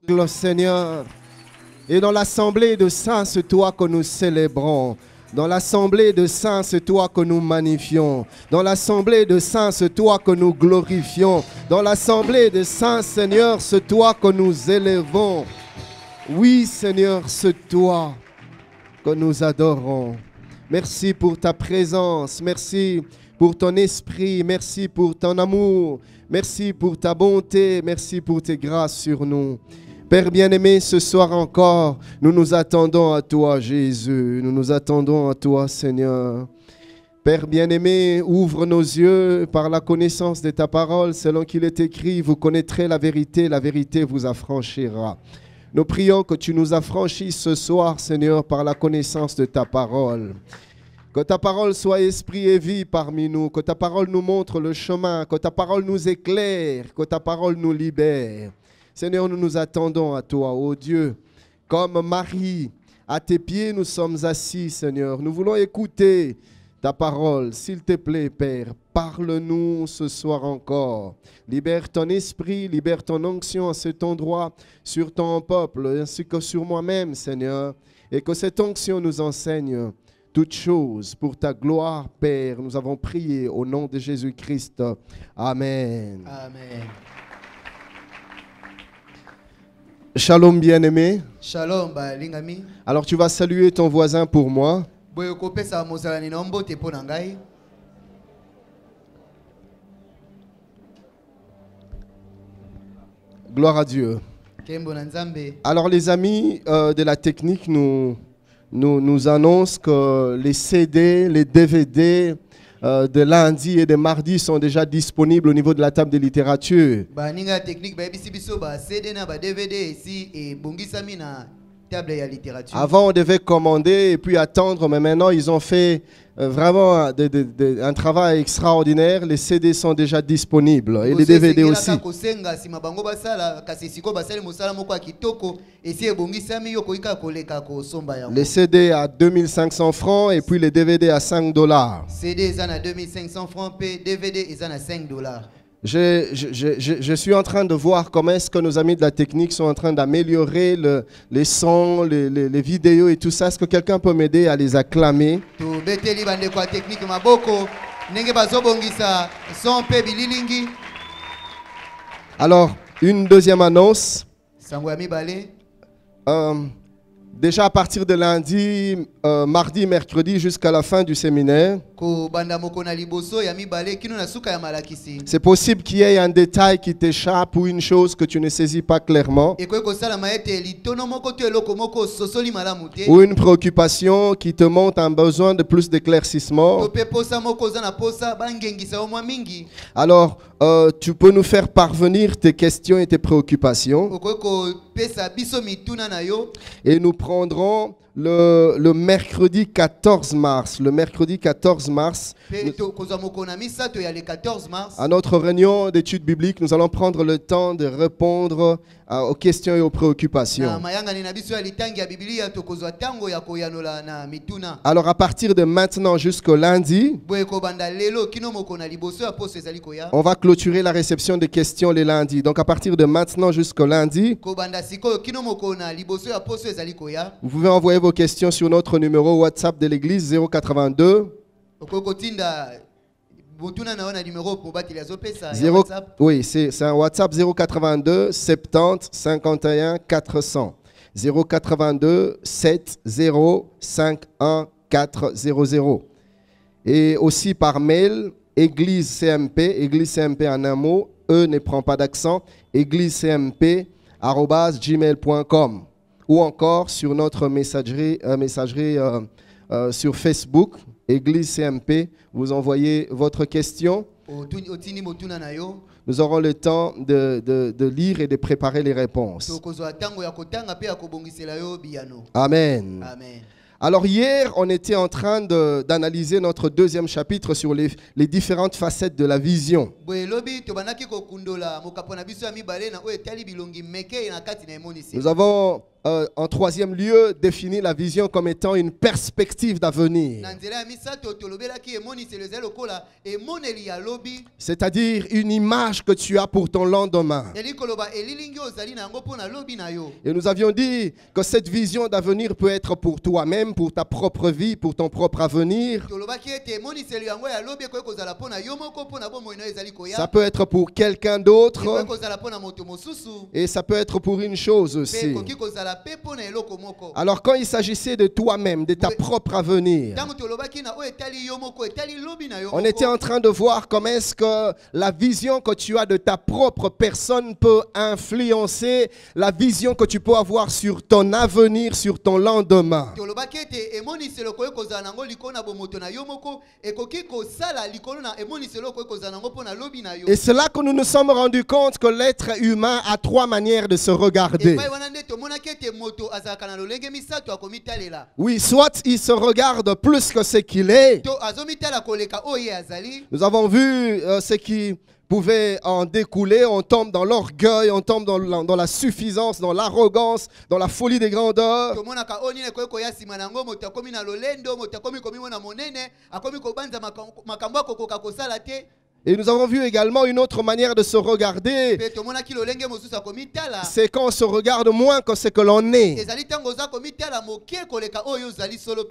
Le Seigneur. Et dans l'assemblée de saints, c'est toi que nous célébrons. Dans l'assemblée de saints, c'est toi que nous magnifions. Dans l'assemblée de saints, c'est toi que nous glorifions. Dans l'assemblée de saints, Seigneur, c'est toi que nous élevons. Oui, Seigneur, c'est toi que nous adorons. Merci pour ta présence. Merci pour ton esprit. Merci pour ton amour. Merci pour ta bonté. Merci pour tes grâces sur nous. Père bien-aimé, ce soir encore, nous nous attendons à toi, Jésus. Nous nous attendons à toi, Seigneur. Père bien-aimé, ouvre nos yeux par la connaissance de ta parole. Selon qu'il est écrit, vous connaîtrez la vérité vous affranchira. Nous prions que tu nous affranchisses ce soir, Seigneur, par la connaissance de ta parole. Que ta parole soit esprit et vie parmi nous. Que ta parole nous montre le chemin. Que ta parole nous éclaire. Que ta parole nous libère. Seigneur, nous nous attendons à toi, ô Dieu. Comme Marie, à tes pieds nous sommes assis, Seigneur. Nous voulons écouter ta parole. S'il te plaît, Père, parle-nous ce soir encore. Libère ton esprit, libère ton onction à cet endroit, sur ton peuple, ainsi que sur moi-même, Seigneur. Et que cette onction nous enseigne toutes choses pour ta gloire, Père. Nous avons prié au nom de Jésus-Christ. Amen. Amen. Shalom bien-aimé. Shalom balingami. Alors tu vas saluer ton voisin pour moi. Gloire à Dieu. Alors les amis de la technique nous annoncent que les CD, les DVD de lundi et de mardi sont déjà disponibles au niveau de la table de littérature. Avant on devait commander et puis attendre, mais maintenant ils ont fait vraiment un travail extraordinaire. Les CD sont déjà disponibles et les DVD aussi. Les CD à 2500 francs et puis les DVD à 5 $. CD à 2500 francs, DVD à 5 $. Je suis en train de voir comment est-ce que nos amis de la technique sont en train d'améliorer les sons, les vidéos et tout ça. Est-ce que quelqu'un peut m'aider à les acclamer? Alors, une deuxième annonce. Déjà à partir de lundi, mardi, mercredi jusqu'à la fin du séminaire, c'est possible qu'il y ait un détail qui t'échappe ou une chose que tu ne saisis pas clairement, ou une préoccupation qui te montre un besoin de plus d'éclaircissement. Alors, tu peux nous faire parvenir tes questions et tes préoccupations. Et nous prendrons le mercredi 14 mars. Le mercredi 14 mars, à notre réunion d'études bibliques, nous allons prendre le temps de répondre aux questions et aux préoccupations. Alors à partir de maintenant jusqu'au lundi, on va clôturer la réception des questions les lundis. Donc à partir de maintenant jusqu'au lundi, vous pouvez envoyer vos questions sur notre numéro WhatsApp de l'église 082 oui, c'est un WhatsApp 082 70 51 400. 082 70 51 400. Et aussi par mail, église CMP en un mot, ne prend pas d'accent, @gmail.com, ou encore sur notre messagerie sur Facebook, Église CMP, vous envoyez votre question. Nous aurons le temps de lire et de préparer les réponses. Amen. Amen. Alors hier, on était en train d'analyser notre deuxième chapitre sur les différentes facettes de la vision. Nous avons en troisième lieu, définit la vision comme étant une perspective d'avenir. C'est-à-dire une image que tu as pour ton lendemain. Et nous avions dit que cette vision d'avenir peut être pour toi-même, pour ta propre vie, pour ton propre avenir. Ça peut être pour quelqu'un d'autre. Et ça peut être pour une chose aussi. Alors quand il s'agissait de toi-même, de ta propre avenir, on était en train de voir comment est-ce que la vision que tu as de ta propre personne peut influencer la vision que tu peux avoir sur ton avenir, sur ton lendemain. Et c'est là que nous nous sommes rendus compte que l'être humain a trois manières de se regarder. Oui, soit il se regarde plus que ce qu'il est. Nous avons vu ce qui pouvait en découler. On tombe dans l'orgueil, on tombe dans la suffisance, dans l'arrogance, dans la folie des grandeurs. Et nous avons vu également une autre manière de se regarder. C'est quand on se regarde moins que ce que l'on est.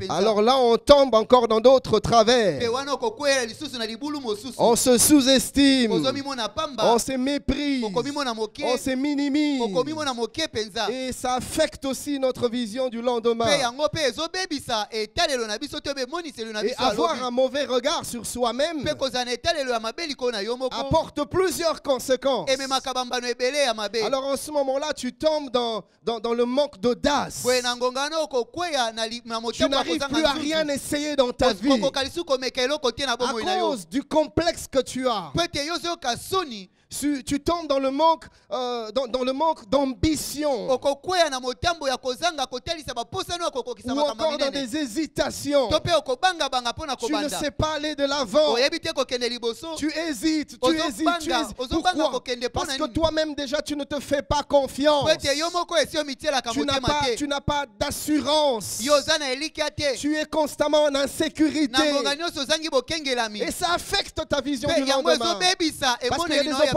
Alors là, on tombe encore dans d'autres travers. On se sous-estime. On se méprise. On se minimise. Et ça affecte aussi notre vision du lendemain. Et avoir un mauvais regard sur soi-même apporte plusieurs conséquences. Alors en ce moment-là, tu tombes dans le manque d'audace. Tu n'arrives plus à rien essayer dans ta vie à cause du complexe que tu as. Tu tombes dans le manque d'ambition. Ou encore dans des hésitations. Tu ne sais pas aller de l'avant. Tu hésites. Pourquoi? Parce que toi-même déjà tu ne te fais pas confiance. Tu n'as pas d'assurance. Tu es constamment en insécurité. Et ça affecte ta vision du lendemain. Parce qu'il y a des opportunités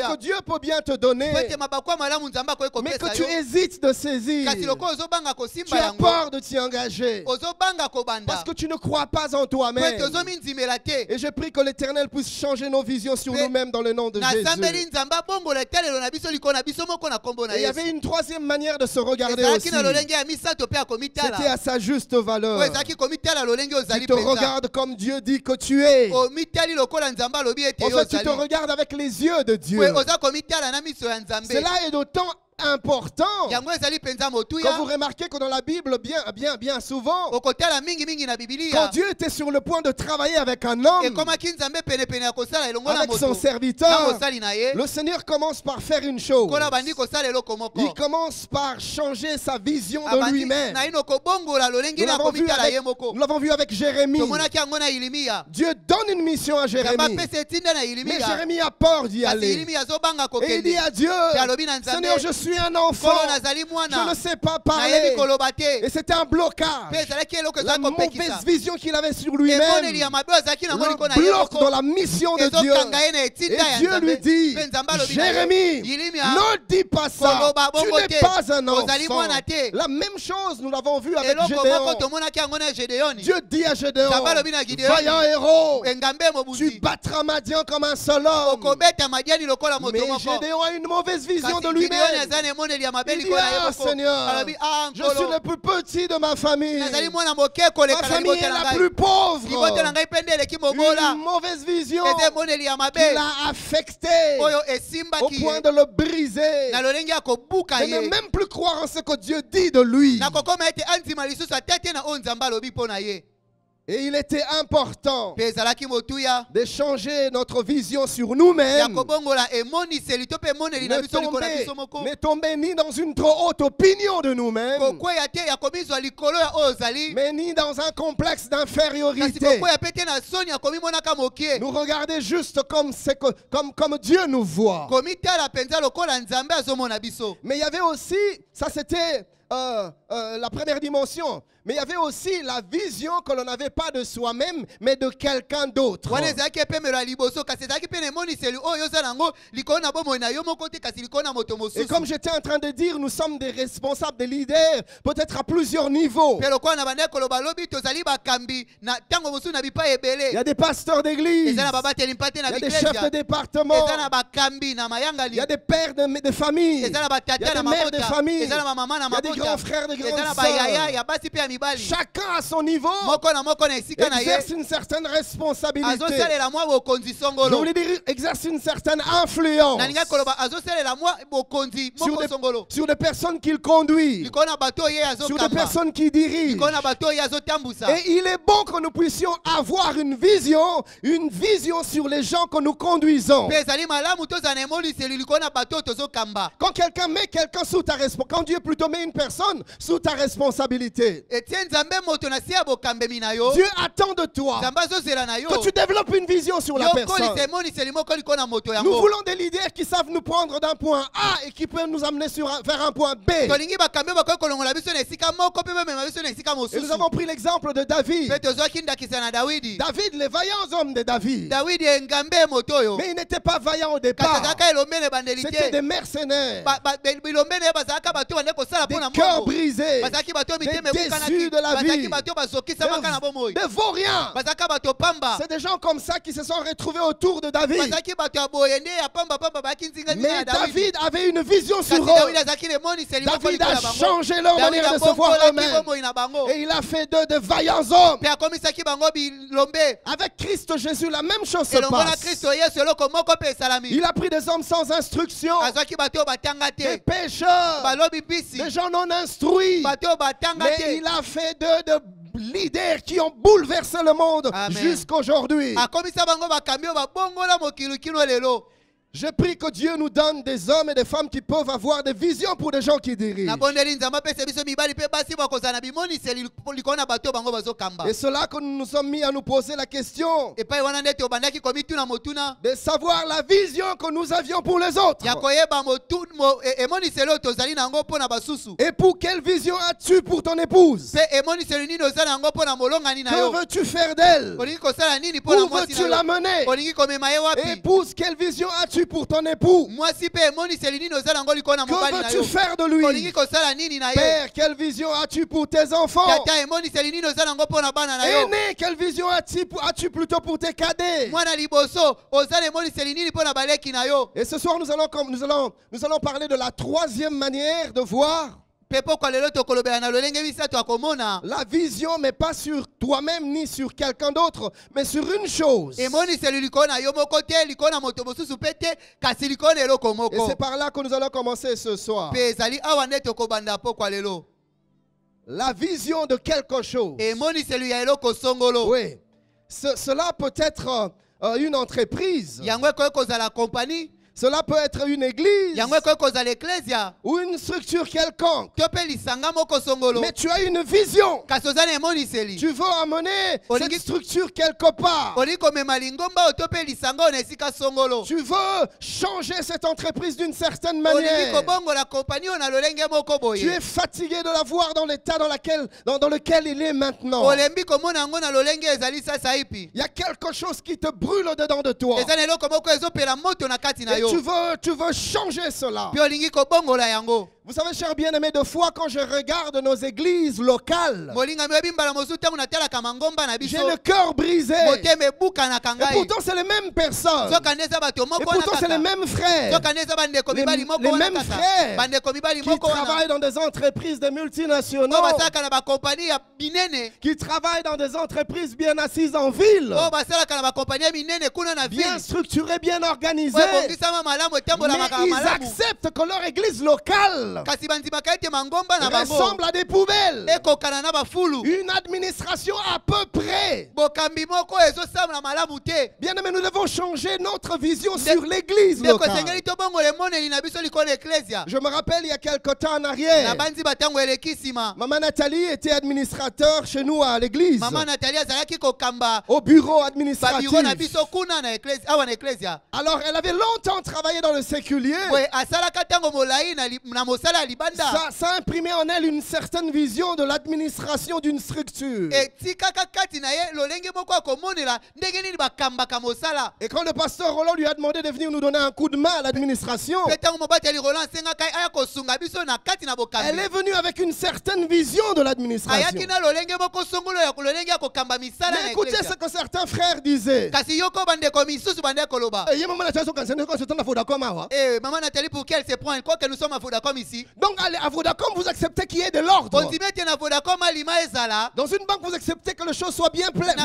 que Dieu peut bien te donner, mais que tu hésites de saisir. Tu as peur de t'y engager parce que tu ne crois pas en toi-même. Et je prie que l'Éternel puisse changer nos visions sur nous-mêmes dans le nom de Jésus. Et il y avait une troisième manière de se regarder aussi. C'était à sa juste valeur. Tu te regardes comme Dieu dit que tu es. En fait, tu te regardes avec les yeux de Dieu. Cela est d'autant important quand vous remarquez que dans la Bible, bien souvent, quand Dieu était sur le point de travailler avec un homme, avec son serviteur, le Seigneur commence par faire une chose. Il commence par changer sa vision de lui-même. Nous l'avons vu avec Jérémie. Dieu donne une mission à Jérémie, mais Jérémie a peur d'y aller. Et il dit à Dieu, Seigneur, je suis un enfant, je ne sais pas parler. Et c'était un blocage. La mauvaise vision qu'il avait sur lui-même le bloque dans la mission de Dieu. Et Dieu lui dit, Jérémie, ne dis pas ça, tu n'es pas un enfant. La même chose nous l'avons vu avec Gédéon. Dieu dit à Gédéon, vaillant héros, tu battras Madian comme un seul homme. Mais Gédéon a une mauvaise vision de lui-même. Il dit, ah Seigneur, je suis le plus petit de ma famille. Ma famille est la plus pauvre. Une mauvaise vision qui l'a affecté au point de le briser. De ne même plus croire en ce que Dieu dit de lui. Et il était important de changer notre vision sur nous-mêmes. Ne tomber ni dans une trop haute opinion de nous-mêmes, mais ni dans un complexe d'infériorité. Nous regarder juste comme Dieu nous voit. Mais il y avait aussi, ça c'était la première dimension. Mais il y avait aussi la vision que l'on n'avait pas de soi-même, mais de quelqu'un d'autre. Et comme j'étais en train de dire, nous sommes des responsables, des leaders, peut-être à plusieurs niveaux. Il y a des pasteurs d'église, il y a des chefs de département, il y a des pères de famille, il y a des mères de famille, il y a des grands frères, des grandes sœurs. Chacun à son niveau exerce une certaine responsabilité. Je voulais dire, exerce une certaine influence sur des personnes qu'il conduit, sur des personnes qui dirigent. Et il est bon que nous puissions avoir une vision sur les gens que nous conduisons. Quand quelqu'un met quelqu'un sous ta responsabilité, quand Dieu plutôt met une personne sous ta responsabilité, Dieu attend de toi que tu développes une vision sur la personne. Nous voulons des leaders qui savent nous prendre d'un point A et qui peuvent nous amener vers un point B. Et nous avons pris l'exemple de David. David, les vaillants hommes de David. Mais il n'était pas vaillant au départ. C'était des mercenaires, des cœurs brisés, des déçus de la vie, des vauriens. C'est des gens comme ça qui se sont retrouvés autour de David. Mais David avait une vision sur eux. David a changé leur manière de se voir eux-mêmes. Et il a fait d'eux de vaillants hommes. Avec Christ Jésus, la même chose se passe. Il a pris des hommes sans instruction, des pécheurs, des gens non instruits. Mais il a fait d'eux de leaders qui ont bouleversé le monde jusqu'à aujourd'hui. Je prie que Dieu nous donne des hommes et des femmes qui peuvent avoir des visions pour des gens qui dirigent. Et cela que nous nous sommes mis à nous poser la question de savoir la vision que nous avions pour les autres. Et pour quelle vision as-tu pour ton épouse? Que veux-tu faire d'elle? Où veux-tu la mener? Épouse, quelle vision as-tu pour ton époux? Que veux-tu faire de lui? Père, quelle vision as-tu pour tes enfants? Aîné, quelle vision as-tu plutôt pour tes cadets? Et ce soir, nous allons parler de la troisième manière de voir la vision, mais pas sur toi-même ni sur quelqu'un d'autre, mais sur une chose. Et c'est par là que nous allons commencer ce soir. La vision de quelque chose. Oui. Cela peut être une entreprise. Cela peut être une église ou une structure quelconque. Mais tu as une vision. Tu veux amener cette structure quelque part. Tu veux changer cette entreprise d'une certaine manière. Tu es fatigué de la voir dans l'état dans lequel il est maintenant. Il y a quelque chose qui te brûle au-dedans de toi. Et tu veux changer cela. Vous savez, chers bien-aimés, de fois quand je regarde nos églises locales, j'ai le cœur brisé. Et pourtant, c'est les mêmes personnes. Et pourtant, c'est les mêmes frères. Les mêmes frères qui travaillent dans des entreprises de multinationaux, qui travaillent dans des entreprises bien assises en ville, bien structurées, bien organisées. Mais ils acceptent que leur église locale ressemble à des poubelles. Une administration à peu près. Bien aimé, nous devons changer notre vision sur l'église locale. Je me rappelle il y a quelque temps en arrière, Maman Nathalie était administrateur chez nous à l'église, au bureau administratif. Alors elle avait longtemps travaillé dans le séculier. Ça imprimait en elle une certaine vision de l'administration d'une structure. Et quand le pasteur Roland lui a demandé de venir nous donner un coup de main à l'administration, elle est venue avec une certaine vision de l'administration. Mais écoutez ce que certains frères disaient. Maman Nathalie, pour qui elle se prend? Elle croit que nous sommes à Vodacom ici. Donc à Vodacom, vous acceptez qu'il y ait de l'ordre. Dans une banque, vous acceptez que les choses soient bien faites.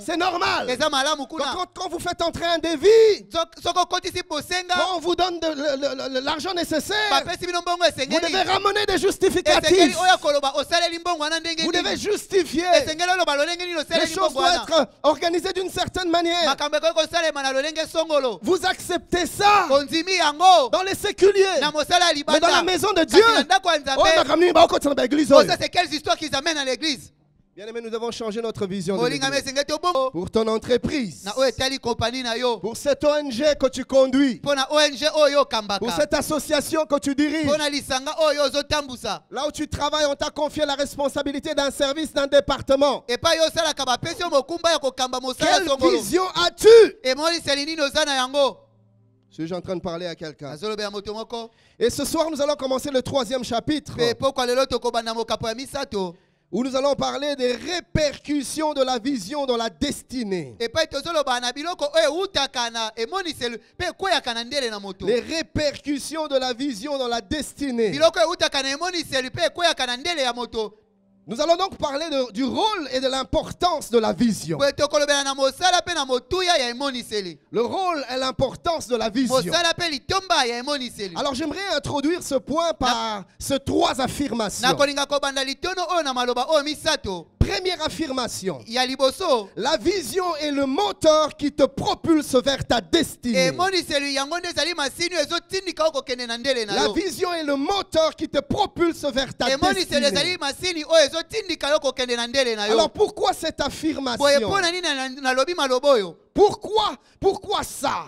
C'est normal. Quand vous faites entrer un devis, quand on vous donne l'argent nécessaire, vous devez ramener des justificatifs. Vous devez justifier. Les choses doivent être organisées d'une certaine manière. Vous acceptez ça dans les séculiers, mais dans la maison de Dieu. Ça, c'est quelles histoires qu'ils amènent à l'église? Bien-aimés, nous devons changer notre vision de l'église. Pour ton entreprise, pour cette ONG que tu conduis, pour cette association que tu diriges, là où tu travailles, on t'a confié la responsabilité d'un service, d'un département. Quelle vision as-tu? Suis-je en train de parler à quelqu'un? Et ce soir, nous allons commencer le 3e chapitre, où nous allons parler des répercussions de la vision dans la destinée. Les répercussions de la vision dans la destinée. Nous allons donc parler du rôle et de l'importance de la vision. Le rôle et l'importance de la vision. Alors j'aimerais introduire ce point par ces 3 affirmations. Première affirmation. La vision est le moteur qui te propulse vers ta destinée. La vision est le moteur qui te propulse vers ta destinée. Alors pourquoi cette affirmation? Pourquoi ça?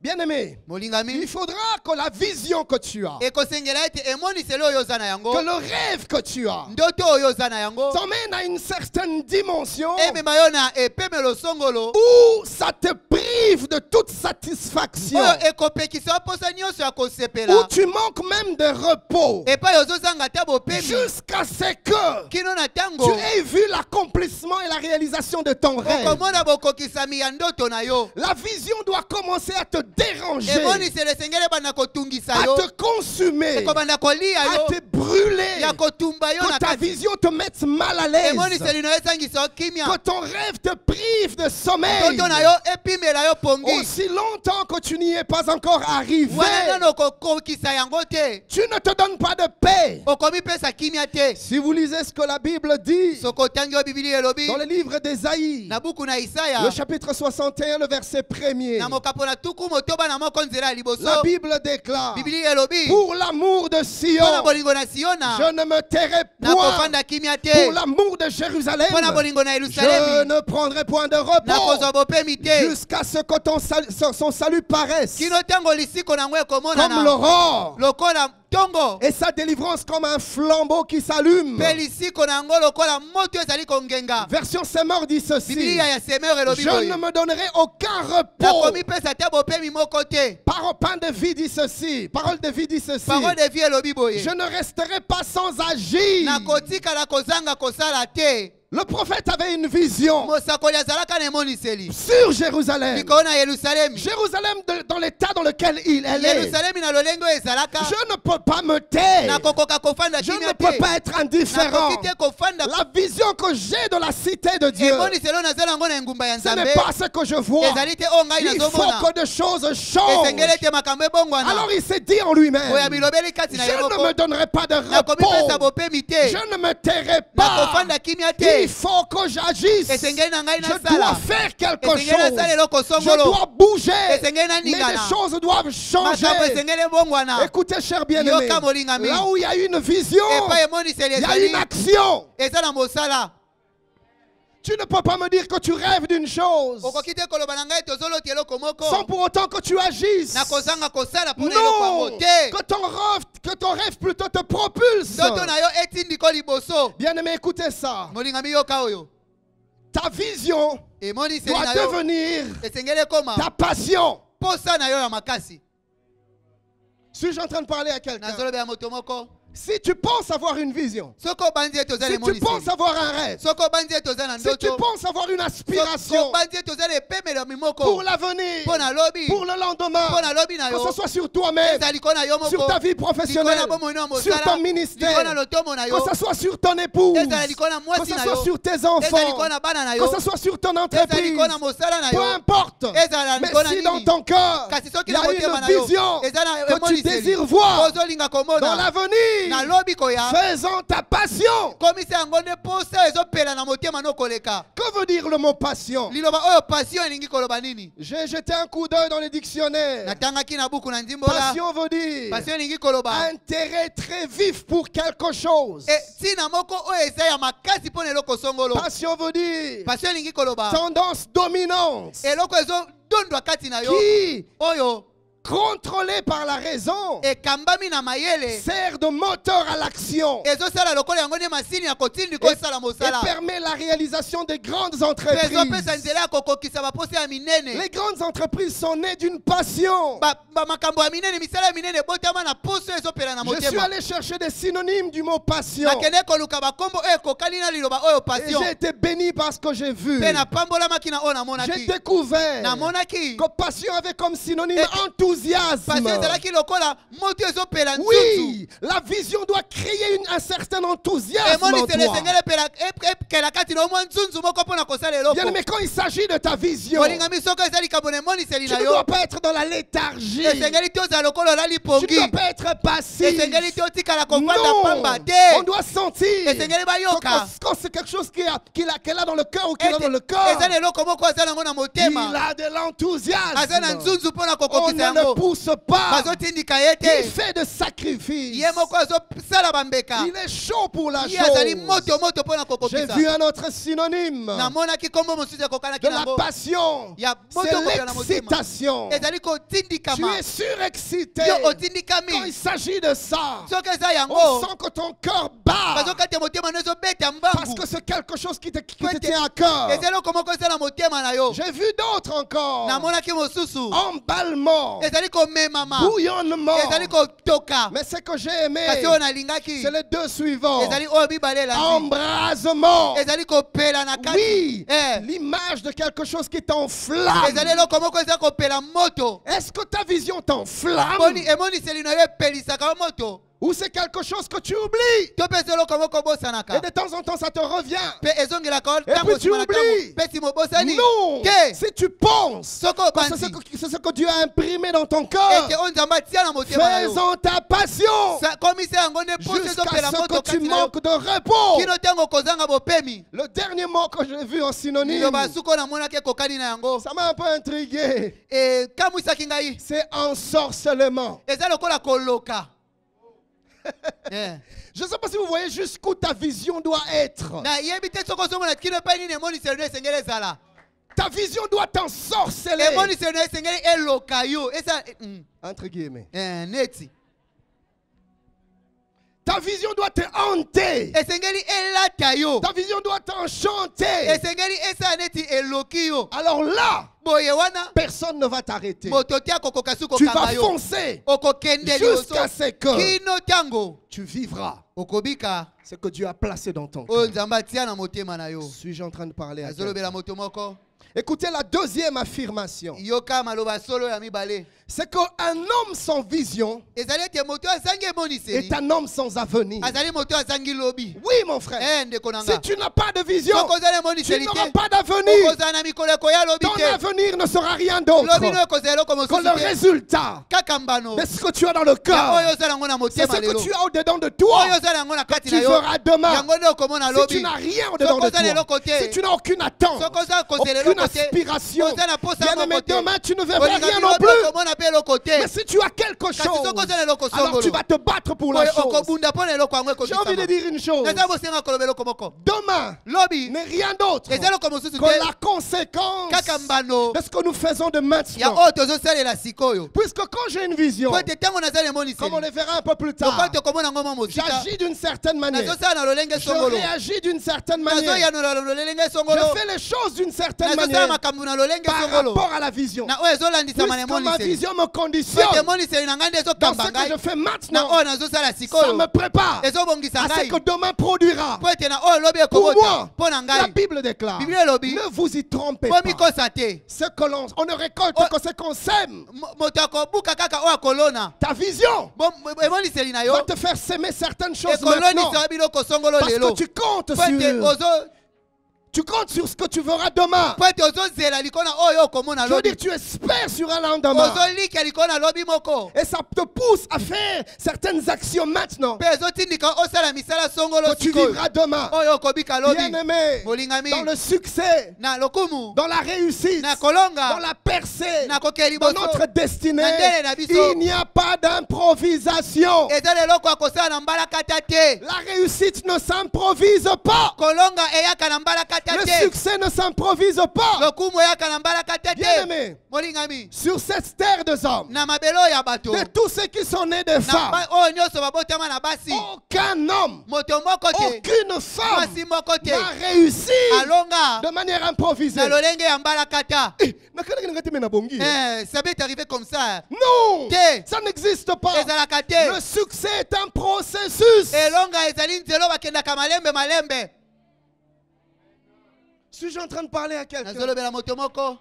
Bien-aimé, il faudra que la vision que tu as, que le rêve que tu as, t'emmène à une certaine dimension où ça te prive de toute satisfaction, où tu manques même de repos, jusqu'à ce que tu aies vu l'accomplissement et la réalisation de ton rêve. La vision doit commencer à te déranger, à te consumer, à te brûler, que ta vision te mette mal à l'aise, que ton rêve te prive de sommeil. Aussi longtemps que tu n'y es pas encore arrivé, tu ne te donnes pas de paix. Si vous lisez ce que la Bible dit dans le livre d'Ésaïe, le chapitre 61, le verset 1er, la Bible déclare: pour l'amour de Sion, je ne me tairai point. Pour l'amour de Jérusalem, je ne prendrai point de repos jusqu'à ce que son salut paraisse comme l'aurore, et sa délivrance comme un flambeau qui s'allume. Version Semeur dit ceci: je ne me donnerai aucun repos. Parole de vie dit ceci: je ne resterai pas sans agir. Le prophète avait une vision sur Jérusalem. Jérusalem dans l'état dans lequel elle est. Je ne peux pas me taire. Je ne peux pas être indifférent. La vision que j'ai de la cité de Dieu, ce n'est pas ce que je vois. Il faut que des choses changent. Alors il s'est dit en lui-même: je ne me donnerai pas de repos. Je ne me tairai pas. il faut que j'agisse. esengeli na ngai Je nasala dois faire quelque esengeli nasala chose. eloko Je songolo dois bouger. esengeli Mais naningana les choses doivent changer. makambo esengeli ebongwana Écoutez, cher bien-aimé, yoka molingami là où il y a une vision, epai emoniseli il y a ezali une action. eza na mosala Tu ne peux pas me dire que tu rêves d'une chose okoki te koloba na ngai tozoloti eloko moko sans pour autant que tu agisses. na kozanga kosala mpona eloko yango Non, te que ton rêve plutôt te propulse. ndoto na yo etindiko liboso Bien-aimé, écoutez ça. molingami yoka oyo Ta vision emoniseli doit na yo devenir esengeli ekoma ta passion. posa na yo ya makasi Suis-je en train de parler à quelqu'un? nazolobela moto moko Si tu penses avoir une vision, soki obandi ete oza na si tu penses emoniseli avoir un rêve, soki obandi ete oza na si tu ndoto penses avoir une soki aspiration obandi ete oza na epemelami pour moko l'avenir, mpo na lobi pour le lendemain, mpo na lobi na que ce yo soit sur toi-même, eza liko na yo sur moko ta vie liko professionnelle, na bomoi na sur mosala ton liko ministère, na lotomo na yo que ce soit sur ton épouse, ezala liko na que mwasi ce na soit yo sur tes eza enfants, liko na bana na que yo ce soit sur ton eza entreprise, liko na mosala na peu yo importe. ezala Mais liko na si dans nini ton cœur, kasi soki il y na a motema une na yo vision eza na que tu emoniseli désires voir ozolinga dans komona na l'avenir, lobi koya faisons ta passion. komisa yango nde posa ezopela na motema nokoleka Que veut dire le mot passion? liloba oyo passion elingi koloba nini J'ai jeté un coup d'œil dans les dictionnaires. natangaki na buku na ndimbola Passion veut dire passion elingi koloba intérêt très vif pour quelque chose. ntina moko oyo eza ya makasi mpo na eloko songolo Passion veut dire passion elingi koloba tendance dominante eloko ezodondwa kati na yo qui, oyo contrôlée par la raison, ekambami na mayele sert de moteur à l'action ezosala lokola yango nde masini ya kotindi kosala et mosala permet la réalisation des grandes mpe ezopesa entreprises. nzela ya kokokisa baposa ya minene Les grandes entreprises sont nées d'une passion. makambo ya minene misala ya minene ebotama na poso ezopela na Je suis motema allé chercher des synonymes du mot passion nakende koluka bakombo oyo ekokani na liloba oyo et passion j'ai été béni parce que j'ai vu. mpe napambolamaki na oyo J'ai namonaki découvert namonaki que passion avait comme synonyme passion enthousiasme. ezalaki lokola moto ezopela nzuzu Oui, la vision doit créer un certain enthousiasme en emonisele toi. esengeli epela kati na omwa nzunzu moko mpo na kosala eloko Bien, mais quand il s'agit de ta vision, molingami soko eza likambo na emoniseli tu na ne yo dois pas être dans la léthargie. esengeli te ozala lokola olali Tu ne pongi dois pas être passif. esengeli te otikala kovanda Non, pamba on te doit sentir esengeli bayoka quand c'est quelque chose qu'elle a dans le cœur ou qu'il a dans le eza corps. na eloko moko aza nango na Il motema a de aza na l'enthousiasme. nzunzu mpo na On kokokisa ne le yango pousse pas. bazotindika ye Il te fait de sacrifices. ye moko azosala bambeka Il est chaud pour la ye azali chose. moto mpo na J'ai kokokisa vu un autre synonyme namonaki kombo mosusu ekokanaki de la nango passion. ya C'est moto kopela na motema l'excitation. ezali Tu kotindikama es surexcité. yo Quand otindikami il s'agit de ça, soki eza on yango sent que ton cœur bat. bazokati ya motema no ezobeta Parce mbangu que c'est quelque chose qui te tient à cœur. eza eloko moko eza na motema na yo J'ai vu d'autres encore. namonaki mosusu Emballement, ezali komemama bouillonnement. ezali kotoka Mais ce que j'ai aimé, kasi oyo nalingaki c'est les deux suivants. ezali oyo mibale elandi Embrasement. ezali kopela na kati Oui, Eh. l'image de quelque chose qui t'enflamme. ezali eloko moko eza kopela moto Est-ce que ta vision t'enflamme emoniseli na yo epelisaka yo moto ou c'est quelque chose que tu oublies to mpe eza eloko moko et obosanaka de temps en temps ça te revient? mpe ezongelaka yo Et ntango puis tu nsima na ntango oublies. mpe nsima obosani Non, te si tu penses soki que obandi c'est ce que Dieu a imprimé dans ton cœur, ete oyo nzambe atia na motema na yo faisons ta passion komisa yango nde poso jusqu'à ezopela ce moto que tu kati na yo manques de repos. kino ntango kozanga bopemi Le dernier mot que j'ai vu en synonyme, liloba suki oyo namonaki ekokani na yango ça m'a un peu intrigué. ekamwisaki ngai C'est ensorcellement. eza lokola koloka Eh. Je ne sais pas si vous voyez jusqu'où ta vision doit être. nayebi te soki ozomona kino epai nini emoniseli no esengeli ezala Ta vision doit t'ensorceler. emoniseli no esengeli eloka yo eza Entre guillemets. neti Ta vision doit te hanter. esengeli elata yo Ta vision doit t'enchanter. esengeli esala neti eloki yo Alors là, boye wana personne ne va t'arrêter. moto te akokoka su Tu vas kokanga yo foncer okokende jusqu'à liboso ce que kino ntango tu vivras okobika ce que Dieu a placé dans ton oyo cœur. nzambe atia na motema na yo Suis-je en train de parler à azolobela quelqu'un? moto moko Écoutez la deuxième affirmation. yoka maloba solo ya mibale c'est qu'un homme sans vision ezali ete moto azangi emoniseli est un homme sans avenir. azali moto azangi lobi. Oui, mon frère. Ndeko na Si nga tu n'as pas de vision, soko ozali tu emoniseli n'auras te pas d'avenir. okozala na mikolo ekoya lobi Ton te avenir ne sera rien d'autre lobi no ekozala eloko que mosusu le te résultat kaka mbano de ce que tu as dans le ya cœur. oyo ozala yango na C'est motema ce que lelo tu as au-dedans de toi oyo ozala yango na que kati tu na yo verras demain. yango nde okomona Si lobi tu n'as rien au-dedans de soko ozala eloko toi, te si tu n'as aucune attente, soko ozala kozela aucune eloko te aspiration, oza na posa bien aimé, moko te demain tu ne verras olinga rien non bilobi plus. okomona mpe eloko te Mais si tu as quelque kasi chose, soko ozala eloko alors tu songolo vas te battre pour la oyo chose. okobunda mpo na eloko yango J'ai envie de ekobisama dire une chose. naza bosenga koloba eloko moko Demain lobi n'est rien d'autre eza eloko mosusu que te la conséquence kaka mbano de ce que nous faisons de ya maintenant. oyo tozosalela sikoyo Puisque quand j'ai une vision, po ete ntango nazali comme on emoniseli le verra un peu plus lokola tard, tokomona ngo mwa mosika j'agis d'une certaine manière. nazosala na lolenge Je songolo réagis d'une certaine manière. nazoyanola na lolenge Je songolo fais les choses d'une certaine nazosala manière makambo na lolenge par songolo rapport à la vision. na oyo ezolandisama na Puisque ma emoniseli vision me po ete conditionne emoniseli na ngai nde dans ezokamba ce que ngai je fais na maintenant, oyo nazosala ça sikoyo me prépare ezobongisa à ce ngai que demain produira. po ete na oyo lobi Pour ekobota moi, mpo na la ngai Bible déclare, Bible elobi ne vous y trompez po pas. mikosa te Ce que on ne récolte que ce qu'on sème. moto akobuka kaka oyo akolona Ta vision emoniseli na yo va te faire s'aimer certaines choses maintenant. ekolonisa biloko songolo Parce lelo que tu comptes po ete sur ce que tu verras demain. po ete ozozela likolo na oyo okomona Je veux lobi dire, tu espères sur un lendemain. ozolika likolo na lobi moko Et ça te pousse à faire certaines actions maintenant mpe ezotindika osala misala songolo que tu sikoyo vivras demain. oyo okobika lobi Bien-aimé, molingami dans le succès, na lokumu dans la réussite, na dans kolonga la percée, na kokeya dans liboso notre destinée, na ndele na biso il n'y a pas d'improvisation. eza leloko ya kosala na mbalakata te La réussite ne s'improvise pas. kolonga eyaka na mbalakata Le te succès ne s'improvise pas. lokumu eyaka na mbalakata te Bien-aimé, molingami sur cette terre des hommes, na mabele oyo ya bato de tous ceux qui sont nés des na femmes, oyo nyonso babotama na basi aucun homme, moto moko te aucune femme mwasi moko te n'a réussi alonga de manière improvisée. na lolenge ya mbalakata ça peut être arrivé comme ça Non, Te. ça n'existe pas. ezalaka te Le succès est un processus. elonga ezali nzelo bakendaka malembe malembe Suis-je en train de parler à quelqu'un? nazolobela moto moko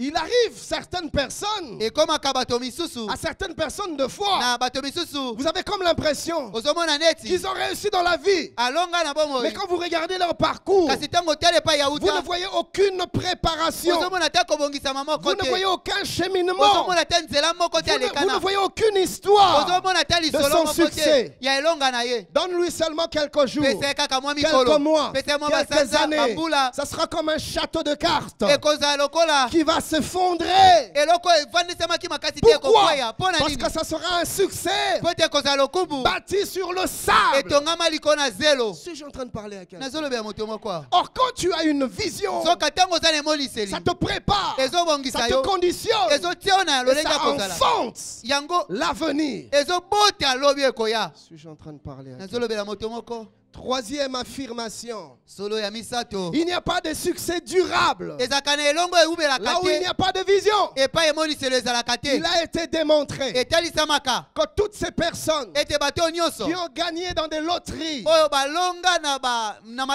Il arrive certaines personnes, ekomaka bato misusu à certaines personnes de foi, na bato misusu vous avez comme l'impression ozomona neti qu'ils ont réussi dans la vie. alonga na bomoi Mais quand vous regardez leur parcours, kasi ntango otala epai ya vous ne uta voyez aucune préparation. ozomona te kobongisama Vous moko ne te voyez aucun cheminement. ozomona te nzela moko te Vous ne alekana voyez aucune histoire ozomona te de lisolo son moko te succès. ya elonga na ye Donne-lui seulement quelques jours, pesa ye kaka mwa quelques mikolo mois, pesa ye mwa quelques basanza années. bambula Ça sera comme un château de cartes ekozala lokola qui va s'effondrer. eloko evandisamaki makasi te Pourquoi? ekokwea mpo na Parce nini que ça sera un succès po ete ekozala lokumu bâti sur le sable. etongama likolo na zelo Suis-je en train de parler à quelqu'un? nazolobela moto moko Or, quand tu as une vision, soka ntango oza na emoniseli ça te prépare, ezobongisa ça te yo conditionne, ezotia yo na et lolenge ya ça kozala enfante yango l'avenir. ezobota lobi ekoya Suis-je en train de parler à quelqu'un? nazolobela moto moko Troisième affirmation. solo ya misato Il n'y a pas de succès durable ezalaka na elongo ewubelaka là où il n'y te a pas de vision. epai emoniselo ezalaka te Il a été démontré etalisamaka que toutes ces personnes ete bato oyo nyonso qui ont gagné dans des loteries oyo balonga na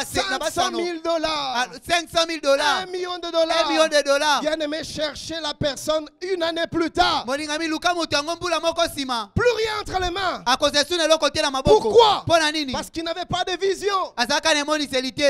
500 basano 000 dollars, 500 000 $1 dollars million de 1 million dollars, de dollars bien aimé, chercher la personne une année plus tard. molingami luka moto yango mbula moko nsima Plus rien entre les mains. akozwa esu na eloko te na maboko Pourquoi? mpo na nini Parce qu'il n'avait pas de vision. azalaka na emoniseli te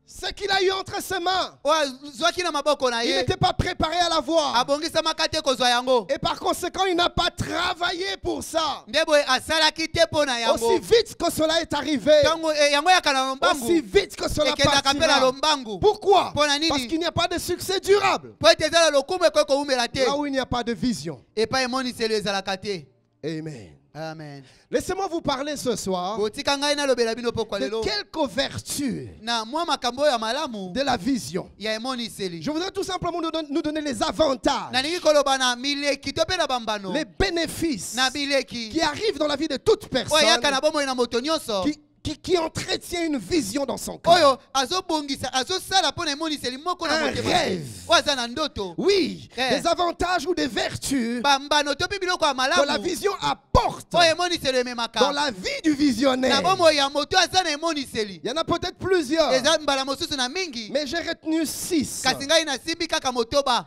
Ce qu'il a eu entre ses mains, oyo azwaki na maboko na il ye n'était pas préparé à la voir. abongisamaka te kozwa yango Et par conséquent, il n'a pas travaillé pour ça. nde boye asalaki te mpo na yango Aussi vite que cela est arrivé, ntango yango eyaka na lombangu aussi vite que cela ekendaka mpe na partira. lombangu Pourquoi? mpo na Parce nini qu'il n'y a pas de succès durable mpo ete eza na lokumu ekoki kowumela te là où il n'y a pas de vision. epai emoniseli ezalaka te Amen. amen Laissez-moi vous parler ce soir botika ngai nalobela bino pokwa de lelo quelques vertus na mwa makambo oyo ya malamu de la vision. ya emoniseli Je voudrais tout simplement nous donner les avantages, nalingi koloba na mileki to mpe na bambano les bénéfices na bileki qui arrivent dans la vie de toute oyo eyaka personne na bomoi na moto nyonso qui entretient une vision dans son cœur. Oyo azobongisa azosala pona emoniseli moko na Un motema. rêve. Waza na ndoto. Oui, Eh. des avantages ou des vertus Bambano to biloko ya que la malamu. vision apporte Oyo emoniseli ememaka. dans la vie du Na visionnaire. bomo ya moto aza na emoniseli. Il y en a peut-être plusieurs, Eza mbala mosusu na mingi. mais j'ai retenu 6. Kasi ngai nasimbi kaka motoba.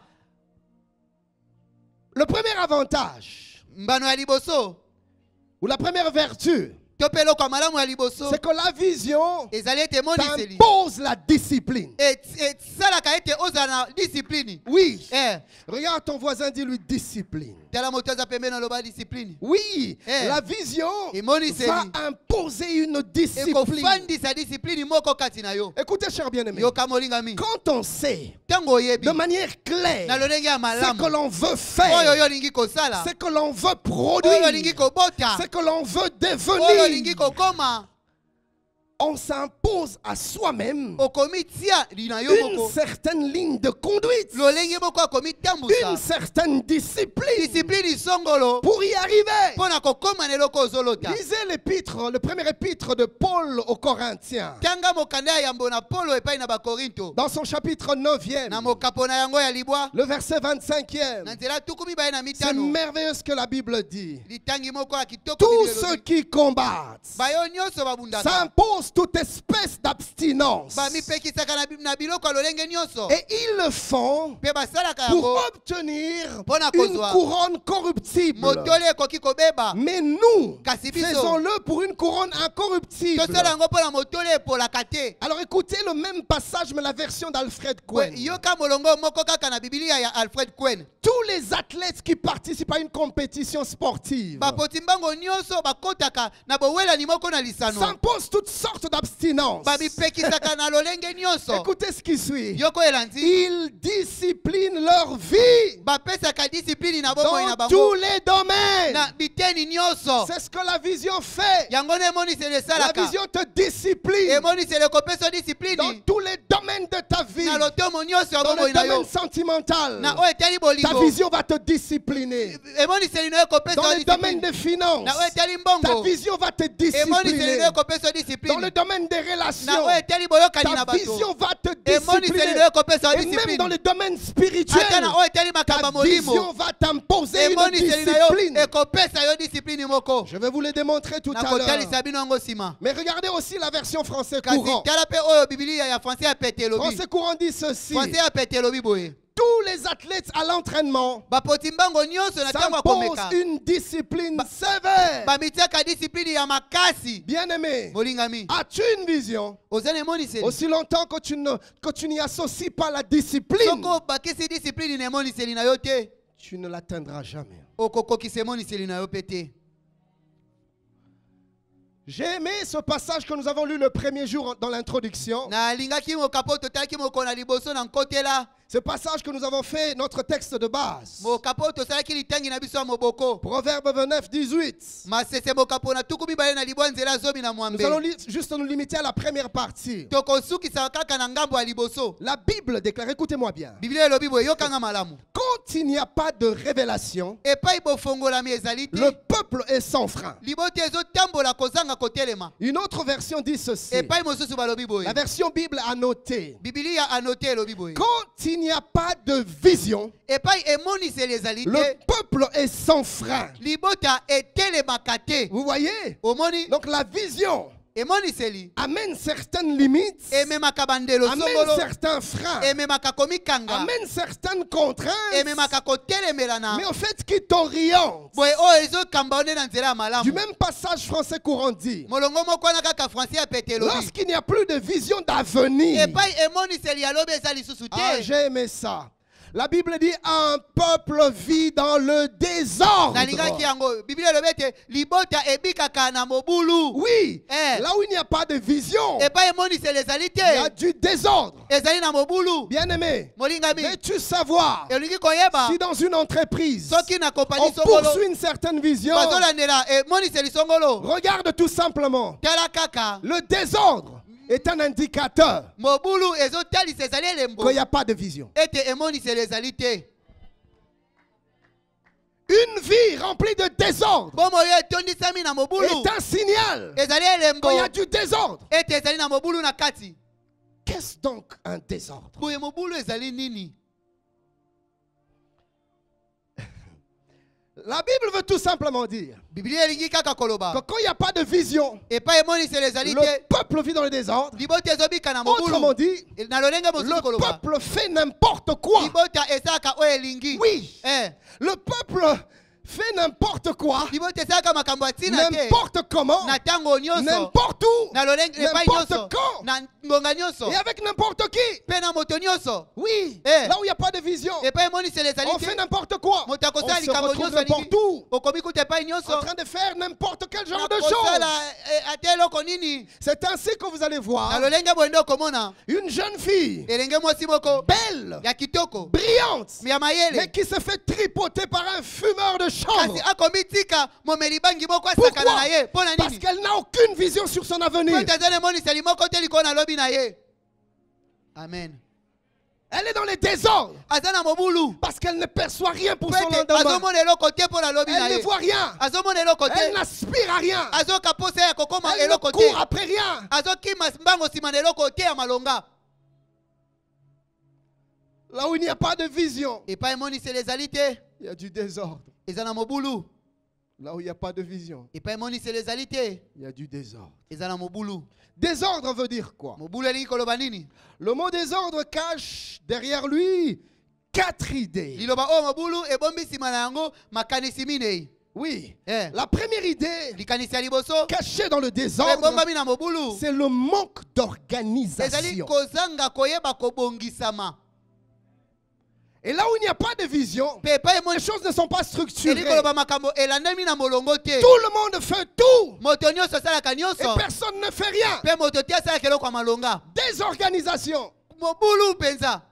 Le premier avantage, Mbano ya liboso. ou la première vertu, To pe eloko ya malamu ya liboso. c'est que la vision Ezali ete emoniseli. t'impose la discipline. Esalaka ete ozala na discipline. Oui, Eh. regarde ton voisin, dis-lui discipline. Tala moto aza pembeni aloba discipline. Oui, Eh. la vision Emoniseli. va imposer une discipline. Ekofandisa discipline moko kati na yo. Écoutez, cher bien-aimé, Yoka molingami. quand on sait Tango oyebi. de manière claire Na lolenge ya ce malamu. que l'on veut Oyo faire, yo olingi kosala. ce que l'on veut Oyo produire, olingi kobota. ce que l'on veut Oyo olingi devenir, kokoma. on s'impose à soi-même Okomi tia lina yo une moko. certaine ligne de conduite, Lolenge moko akomi tambusa. une certaine discipline Discipline songolo. pour y arriver. Pona kokoma na eloko ozolota. Lisez l'épître, le premier épître de Paul aux Corinthiens, Tanga mokanda ya yambo na Polo epai na bakorinto. dans son chapitre 9e, Na mokapo na yango ya libwa. le verset 25e. Na nzela tukumi baye na C'est mitano. merveilleux ce que la Bible dit. Litangi moko ya kitoko Tous Bible ceux elobi. qui combattent Bayo nyonso babundaka. s'imposent toute espèce d'abstinence. Bamipekisaka na biloko ya lolenge nyonso. Et ils le font Mpe basalaka pour yango. obtenir Mpona une kozwa. couronne corruptible. Motole ekoki kobeba. Mais nous, Kasi biso. faisons-le pour une couronne incorruptible. Tosala yango mpona motole epolaka te. Alors écoutez le même passage, mais la version d'Alfred Cohen. Yoka molongo moko kaka na Biblia ya Alfred Cohen. Tous les athlètes qui participent à une compétition sportive Bapoti mbango nyonso bakotaka na bowelani moko na lisano. s'imposent toutes sortes d'abstinence. Bamipekisaka na lolenge nyonso. Écoutez ce qui suit. Yoko elandi. Ils disciplinent leur vie Bapesaka discipline na bomoi na dans bango. tous les domaines. Na biteni nyonso. C'est ce que la vision fait. Yango ne emoniseli La esalaka. vision te discipline Emoniseli ekopesa discipline. dans tous les domaines de ta vie. Na lotomo nyonso ya Dans le bomoi na domaine yo. sentimental, Na oyo etali ta bolingo. vision va te discipliner. Emoniseli na yo ekopesa Dans le domaine discipline. des finances, Na oyo etali ta mbongo. vision va te Emoniseli discipliner. na yo ekopesa Dans discipline. le domaine des Na oyo relations, etali boyokani na ta bato. vision va te Emoniseli discipliner. na yo ekopesa Et même discipline. dans le domaine spirituel, Ata na oyo etali makambo ta ya molimo. vision va t'imposer une Emoniseli na yo discipline. ekopesa yo discipline moko. Je vais vous le démontrer tout Na à l'heure. kotalisa bino yango nsima. Mais regardez aussi la version français Kasi courant. tala mpe oyo Biblia ya français ya pete elobi. Français courant dit ceci. Français ya pete elobi boye. Tous les athlètes à l'entraînement Bapoti mbango nyonso na ntango ya komeka. s'imposent une discipline sévère. Bamitiaka discipline ya makasi. Bien-aimé, Molingami. as-tu une vision? Oza na emoniseli. Aussi longtemps que tu n'y associes pas la discipline, Soko bakisi discipline na emoniseli na yo te. tu ne l'atteindras jamais. Okokokisa emoniseli na yo pe te. J'ai aimé ce passage que nous avons lu le premier jour dans l'introduction. Na lingaki mokapo totalaki moko na liboso na nkotela. Ce passage que nous avons fait notre texte de base. Mokapo tosalaki litangi na biso ya moboko. Proverbe 29, 18. Masese mokapo na tuku mibale na libwa nzela zomi na Nous mwambe. allons juste nous limiter à la première partie. Tokosukisa kaka na ngambo ya liboso. La Bible déclare, écoutez-moi bien, Biblia elobi boye yokanga malamu. quand il n'y a pas de révélation, Epai bofongolami ezali te. le peuple est sans frein. Libote ezotambola kozanga kotelema. Une autre version dit ceci. Epai mosusu balobi boye. La version Bible a noté. Biblia anote elobi boye. Quand il n'y a pas de vision, Epai emoniseli ezali le te. peuple est sans frein. Libota etelemaka te. Vous voyez? Omoni Donc la vision emoniseli amène certaines limites, ememaka bandelo amène songolo. certains freins, Ememaka komikanga. amène certaines contraintes, Ememaka kotelemelana. mais au fait qui t'oriente. Boye oyo ezokamba one na nzela ya Du malamu. même passage français courant dit, Molongo moko wana kaka français ya pete elobi. lorsqu'il n'y a plus de vision d'avenir, Epai emoniseli ya lobi eza lisusu ah, te. j'ai aimé ça. La Bible dit un peuple vit dans le désordre. Nalingaki yango. Biblia elobi ete libota ebikaka na mobulu. Oui, Eh. là où il n'y a pas de vision, Epai emoniseli ezali il y a te. du désordre. Ezali na mobulu. Bien-aimé, Molingami. veux-tu savoir Elingi koyeba. si dans une entreprise, Soki na on kompani songolo. poursuit une certaine vision, Bazolandela emoniseli songolo. regarde tout simplement, Tala kaka. le désordre est un indicateur Mobulu ezotalisa ezali elembo. qu'il n'y a pas de vision. Ete emoniseli ezali te. Une vie remplie de désordre Bomo yo etondisami na mobulu. est un signal Ezali elembo. qu'il y a du désordre. Ete ezali na mobulu na kati. Qu'est-ce donc un désordre? Boye mobulu ezali nini? La Bible veut tout simplement dire Biblia elingi kaka que koloba. quand il n'y a pas de vision, Epa emoni sele ezali le te. peuple vit dans le désordre. Libota ezobika na Autrement mobulu. dit, Na lolenge mosusu le koloba. peuple fait n'importe quoi. Libota esaka oyo elingi. Oui, Eh. le peuple fait n'importe quoi, Libota esaka makambo atina te. n'importe comment, Na tango nyonso. n'importe où, Na lolenge epai n'importe nyonso. quand, Na ngonga nyonso. et avec n'importe qui. Pe na moto nyonso. Oui, Eh. là où il n'y a pas de vision, Epa emoni sele ezali on fait te. n'importe quoi. Moto On akosala se likambo retrouve nyonso n'importe elingi. où, Okomi kuta epai nyonso. en train de faire n'importe quel genre de Nakosala, choses. ate eloko nini. C'est ainsi que vous allez Na voir lolenge boyende okomona. une jeune fille Elenge mwasi moko. belle, Ya kitoko. brillante, Ya mais mayele. qui se fait tripoter par un fumeur de chanvre. Kasi akomi tika momeli bangi moko asakana Pourquoi? na ye. Pona Parce nini? qu'elle n'a aucune vision sur son avenir. Po tazana moniseli moko te likolo na lobi na ye. Amen. Elle est dans les désordres Aza na mobulu. parce qu'elle ne perçoit rien pour Po son ete lendemain. azomona eloko te mpo na lobi na Elle ne ye. voit rien. Azomona eloko Elle te. n'aspire à rien. Azoka posa ya kokoma Elle ne eloko te. court après rien. Azokima mbango nsima na eloko te ya malonga. Là où il n'y a pas de vision, Epai emoniseli ezali te. il y a du désordre. Eza na mobulu. Là où il n'y a pas de vision, Epai emoniseli ezali te. il y a du désordre. Eza na mobulu. Désordre veut dire quoi? Mobulu elingi koloba nini? Le mot désordre cache derrière lui 4 idées. Liloba oyo mobulu ebombi nsima na yango makanisi minei. Oui. Eh. La première idée Likanisi ya liboso cachée dans le désordre, ebombami na mobulu. c'est le manque Ezali d'organisation. kozanga koyeba kobongisama. Et là où il n'y a pas de vision, Pe epai les emoni choses ne sont pas eli structurées. koloba makambo elandami na molongo te. Tout le monde fait tout Moto nyonso asalaka et nyonso. personne ne fait rien. Pe moto te asalaka eloko ya malonga. Désorganisation. Mobulu mpenza.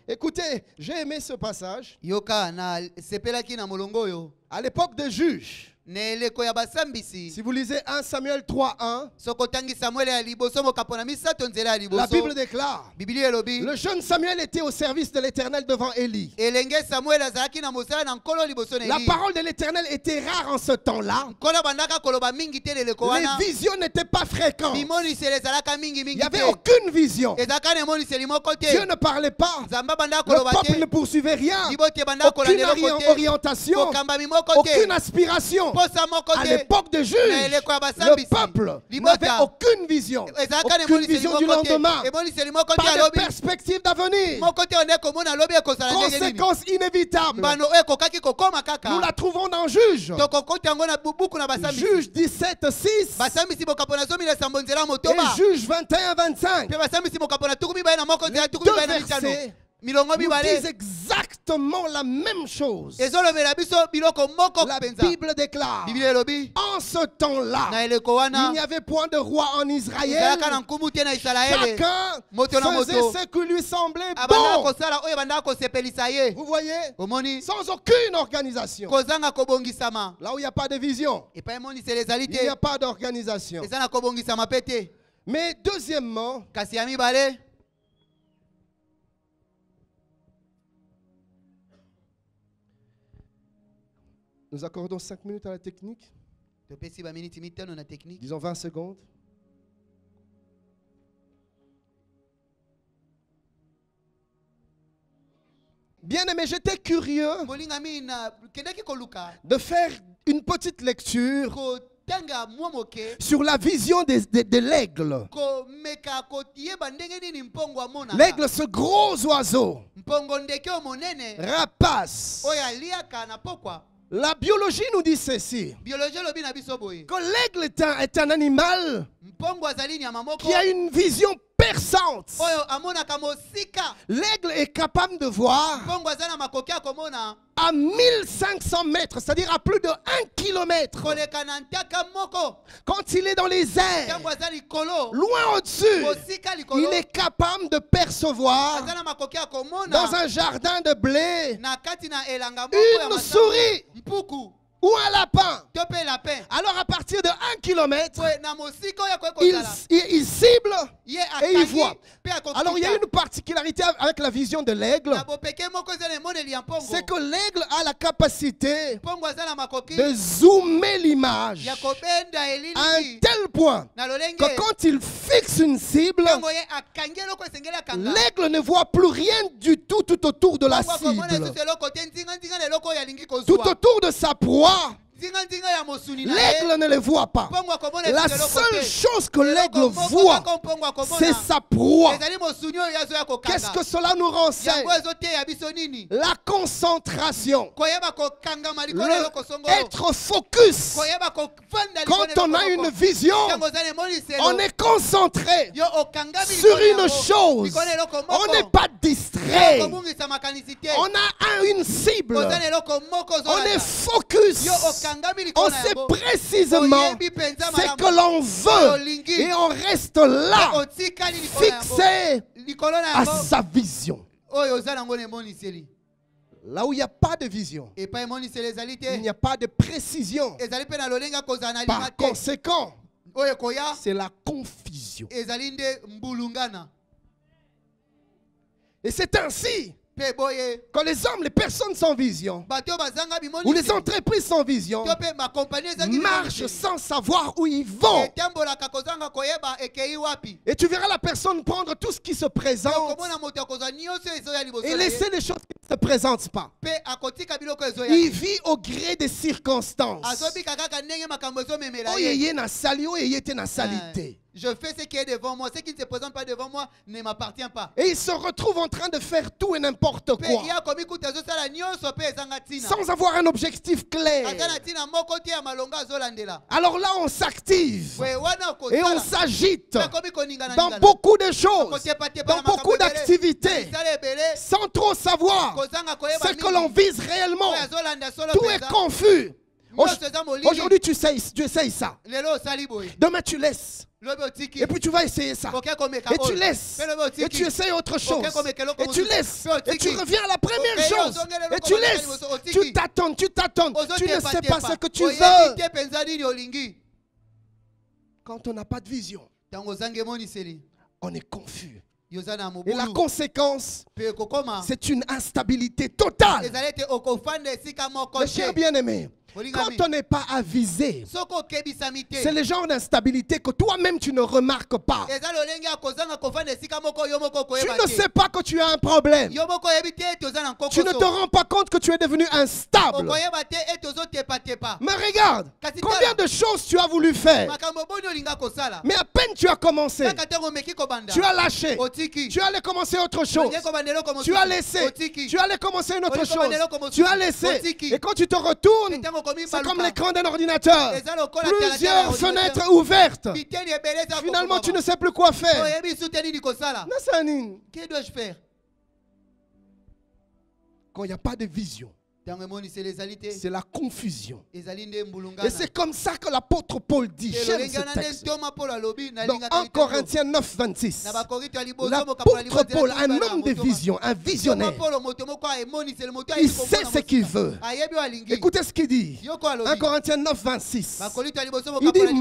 Écoutez, j'ai aimé ce passage. Yoka na sepelaki na molongo oyo. À l'époque des juges, Na eleko ya basambisi. si vous lisez 1 Samuel 3:1, Soko tangi Samuel ya liboso mokapo na misato nzela ya la liboso. Bible déclare, Biblia elobi. le jeune Samuel était au service de l'Éternel devant Élie. Elenge Samuel azalaki na mosala na nkolo liboso na La Eli. parole de l'Éternel était rare en ce temps-là. Nkolo bandaka koloba mingi te leleko wana. Les visions n'étaient pas fréquentes. Bimoniseli ezalaka mingi Il mingi n'y avait te. aucune vision. Ezalaka na emoniseli moko te. Dieu ne parlait pas. Nzambe bandaka Le koloba peuple ne te. poursuivait rien. Libote bandaka Aucune kolanda eloko te. orientation. Kokambami moko te. Aucune aspiration. Posa moko À te. l'époque des juges, Na eleko ya le basambisi. peuple Libota. n'avait aucune vision. Ezalaka na Aucune emoniseli vision du moko te. lendemain. Emoniseli moko te Pas de alobi. perspective d'avenir. Moko te onde komona alobi ekozala ndenge nini. Conséquence inévitable. Mbano oyo ekokaki kokoma kaka. Nous la trouvons dans Juge. Tokokoti yango na buku na basambisi. Juge 17:6 Basambisi bokapo na zomi na sambo nzela et motoba. Juge 21:25. Pe basambisi bokapo na tuku mibale na moko nzela tuku Deux mibale na mitano. versets Milongo nous disent mibale. exactement la même chose. Ezolobela biso biloko moko La penza. Bible déclare, Biblia elobi. en ce temps-là, Na eleko il n'y wana. avait point de roi en Israël. Ezalaka na nkumu te na Israele. Chacun Moto na faisait moto. ce qui lui semblait Abandaka bon. kosala oyo bandaka kosepelisa ye. Vous voyez, Omoni. sans aucune organisation. Kozanga kobongisama. Là où il n'y a pas de vision, Epai emoniseli ezali il n'y te. a pas d'organisation. Eza na kobongisama pe te. Mais deuxièmement, Kasi ya mibale. nous accordons 5 minutes à la technique. Topesi ba miniti mitano na technique. Disons 20 secondes. Bien aimé, j'étais curieux Bolingami na kendaki koluka. de faire une petite lecture Kotanga mwa moke. sur la vision de l'aigle. Komeka koyeba ndenge nini mpongo amona. L'aigle, ce gros oiseau, Mpongo ndeke oyo monene. rapace. Oyo aliaka na pokwa. La biologie nous dit ceci, Biologie lobi na biso boye. que l'aigle est un animal Mpongo azali nyama moko. qui a une vision perçante. Oyo amonaka mosika. L'aigle est capable de voir Mpongo azana makoki akomona. à 1500 mètres, c'est-à-dire à plus de 1 kilomètre. Koleka na ntiaka moko. Quand il est dans les airs, Tango azali kolo. loin au-dessus, Mosika likolo. il est capable de percevoir Azana makoki akomona. dans un jardin de blé Na kati na elanga moko ya une masango. souris Mpuku. ou un lapin, to pe lapin alors à partir de 1 kilomètre, boye na mosika oyo akoki kozala il cible ye et il voit. pe Alors il y a une particularité avec la vision de l'aigle, na bopeke moko eza na emoneli ya mpongo c'est que l'aigle a la capacité mpongo aza na makoki de zoomer l'image ya kobenda à un elili tel point na lolenge que quand il fixe une cible, ntango ye akangi eloko esengeli akanga l'aigle ne voit plus rien du tout autour de la mpongo akomona cible. lisusu eloko te nzinga na eloko oyo alingi Tout kozwa autour de sa proie, nzinga ya mosuni na ye l'aigle ne le voit pas. mpongo akomona La lisusu eloko seule te chose que l'aigle Eloko moko voit, kaka mpongo akomona c'est sa proie. ezali mosuni oyo azoya Qu'est-ce kokanga que cela nous renseigne? yango ezoteya biso nini La concentration, koyeba kokangama likolo ya eloko songolo être focus. koyeba kovanda Quand on a une vision, ntango oza na emoniselo on est concentré yo okangami sur likolo une yango. chose. Likolo ya eloko On moko n'est pas distrait. kobungisa makanisi te On a une cible. koza na eloko moko On est ozolanda focus. yo okangami On likolo na sait yango précisément oyebi mpenza ce malamu que l'on veut. olingi Et on reste là, otikali likolo na yango fixé likolo na à yango sa vision. oyo oza nango na emoniseli Là où il n'y a pas de vision, epai emoniseli ezali il n'y te a pas de précision. ezali mpe na lolenga kozala na lima Par te conséquent, oyo ekoya c'est la confusion. ezali nde mbulungana Et c'est ainsi mpe boye que les hommes, les personnes sans vision, bato bazanga ou les bimonisi entreprises sans vision, to mpe makompani ezangi marchent sans savoir où ils vont. etambolaka kozanga koyeba ekei wapi Et tu verras la personne prendre tout ce qui se présente komona moto akozwa nyonso ezoya liboso et na ye laisser les choses qui ne se présentent pas. mpe akotika biloko ezoya Il vit au gré des circonstances. azobika kaka ndenge makambo ezomemela ye Oyeye na sali, oyeye te na salité. je fais ce qui est devant moi ce qui ne se présente pas devant moi ne m'appartient pas Et il se retrouve en train de faire tout et n'importe mpe quoi, ye akomi kuta azosala nyonso mpe ezanga ntina sans avoir un objectif clair. aza na ntina moko te ya malonga azolandela Alors là, on s'active boye wana et on okosala s'agite akomi dans koningana beaucoup de choses, akotepatepa dans beaucoup d'activités, misala ebele sans trop savoir kozanga koyeba ce que l'on vise réellement. oyo azolanda solo Tout est mpenza confus. nyonso eza molili Aujourd'hui, tu essayes ça. lelo osali boye Demain, tu laisses. lobi otiki Et puis, tu vas essayer ça. oke komeka Et tu oyo laisses. mpe lobi Et tu otiki essayes autre chose. Et tu laisses. Et tu reviens reviens à la première chose. Et tu laisses. Tu t'attends. Tu ne sais pas ce que tu veux. te mpenza nini olingi Quand on n'a pas de vision, ntango ozanga emoniseli on est confus. yoza na Et la mobulu conséquence, mpe kokoma c'est une instabilité totale. ezali ete okofanda esika moko Mes chers te bien-aimés, olingami quand on n'est pas avisé, soki okebisami te c'est le genre d'instabilité que toi-même tu ne remarques pas. eza lolenge ya kozanga kofanda esika moko yo moko Tu okoyeba ne te sais pas que tu as un problème. yo moko oyebi te ete oza na Tu ne te nkokoso rends pas compte que tu es devenu instable. okoyeba te ete ozotepatepa Mais regarde, Kasi combien tala. de choses tu as voulu faire. makambo boni olinga kosala Mais à peine tu as commencé, kaka ntango omeki kobanda tu as lâché. otiki Tu allais commencer autre chose. olingi kobanda eloko Tu as mosusu laissé. otiki Tu allais commencer une autre Oli komanda eloko chose. mosusu. Tu as laissé. Otiki. Et quand tu te retournes, ntango okomi c'est comme baluka l'écran d'un ordinateur. eza lokola talatala ya Plusieurs ordinateur. fenêtres ouvertes. biteni ebele eza Finalement, tu ne kokoma. sais plus quoi faire. oyebi su te nini kosala Nassanine, que dois-je faire quand il n'y a pas de vision, ntango emoniseli ezali te c'est la confusion. ezali nde Et mbulungana c'est comme ça que l'apôtre Paul dit. J'aime elolenge ce wana nde texte. ntoma polo alobi Dans nalingaka 1 litango. Corinthiens 9, 26. na bakorinto ya liboso L'apôtre Paul, un homme de vision, un visionnaire, polo moto moko aemoniseli moto il sait ce qu'il veut. ayebi oyo alingi Écoutez ce qu'il dit. yoko 1 alobi Corinthiens 9, 26. bakorinto ya liboso Il dit,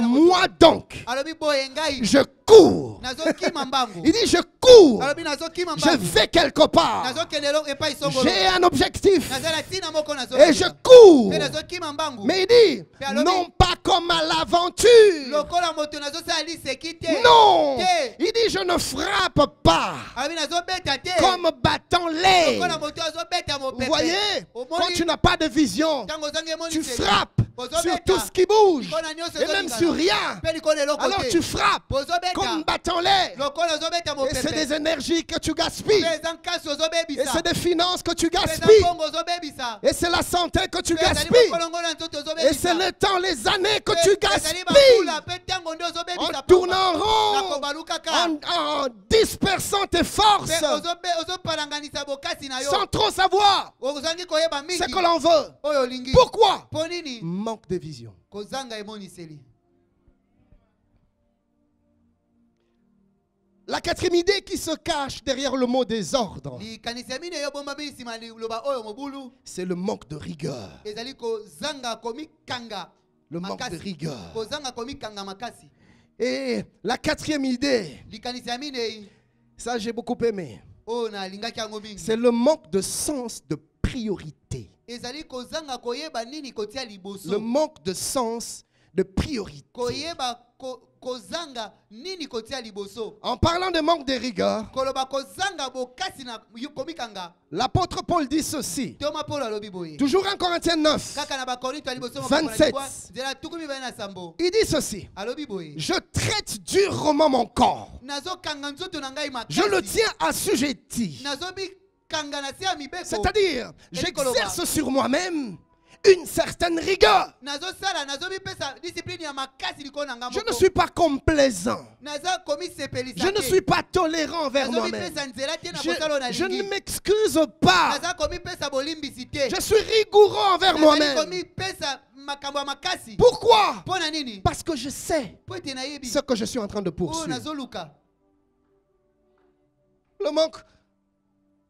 moi donc, alobi boye ngai je cours. nazokima mbangu Il dit, je cours. alobi nazokima Je mbangu vais quelque part. nazokende epai songolo J'ai un objectif. nazala ntina moko Et je cours. mpe nazokima mbangu Mais il dit, alors, non pas comme à l'aventure. lokola moto nazosala liseki te Non. Te. Il dit, je ne frappe pas alobi nazobeta te comme battant l'air. lokola moto azobeta Vous mopepe voyez, quand tu n'as pas de vision, ntango ozangi tu emoniseli frappes sur tout ce qui bouge et même sur rien. mpe likolo eloko Alors te tu frappes ozobeta comme battant l'air. lokola ozobeta Et c'est mopepe des énergies que tu gaspilles. mpe eza nkasi Et ozobebisa c'est des finances que tu mpe eza gaspilles. mbongo ozobebisa Et c'est la santé que tu mpe ezali gaspilles. mokolongola nzoto Et c'est ozobebisa le temps, les années que Mpe tu ezali gaspilles. bakula mpe ntango nde En ozobebisa tournant rond, nakobalu kaka en dispersant tes forces, mpe ozopalanganisa bokasi na yo sans trop savoir ozangi koyeba ce mingi que l'on veut. oyo olingi Pourquoi? mpo nini Manque de vision. kozanga emoniseli La quatrième idée qui se cache derrière le mot désordre, likanisi ya mine eyobomba bisima liloba oyo mobulu c'est le manque de rigueur. ezali kozanga komikanga Le manque de makasi. rigueur. Kozanga komikanga makasi. Et la quatrième idée, Likanisi ya mine ça j'ai beaucoup aimé, oyo nalingaki yango mingi c'est le manque de sens de priorité. ezali kozanga koyeba nini kotia Le liboso manque de sens de priorité. koyeba kozanga nini kotia liboso. En parlant de manque de rigueur, Koloba kozanga bokasi na komikanga. l'apôtre Paul dit ceci, Toma Paul alobi boye. toujours en Corinthiens 9, Kaka na Bakorinto liboso 27. Zela tukumi bana na sambo. il dit ceci, Alobi boye. je traite durement mon corps, Nazo kanga nzoto na ngai makasi. je le tiens assujetti. Nazo bi kanga na sia mibeko. C'est-à-dire, j'exerce sur moi-même une certaine rigueur. Nazo sala nazo bi pesa discipline ya makasi liko na ngamo. Je ne suis pas complaisant. Nazo komi sepelisa. Je ne suis pas tolérant envers Nazo bi moi-même. pesa nzela te na kosalo na Je lingi. ne m'excuse pas. Nazo komi pesa bolimbisi te. Je suis rigoureux envers Nazo moi-même. komi pesa makambo ya makasi. Pourquoi? Pona nini? Parce que je sais Po ete na yebi. ce que je suis en train de Oh poursuivre. nazo luka. Le manque,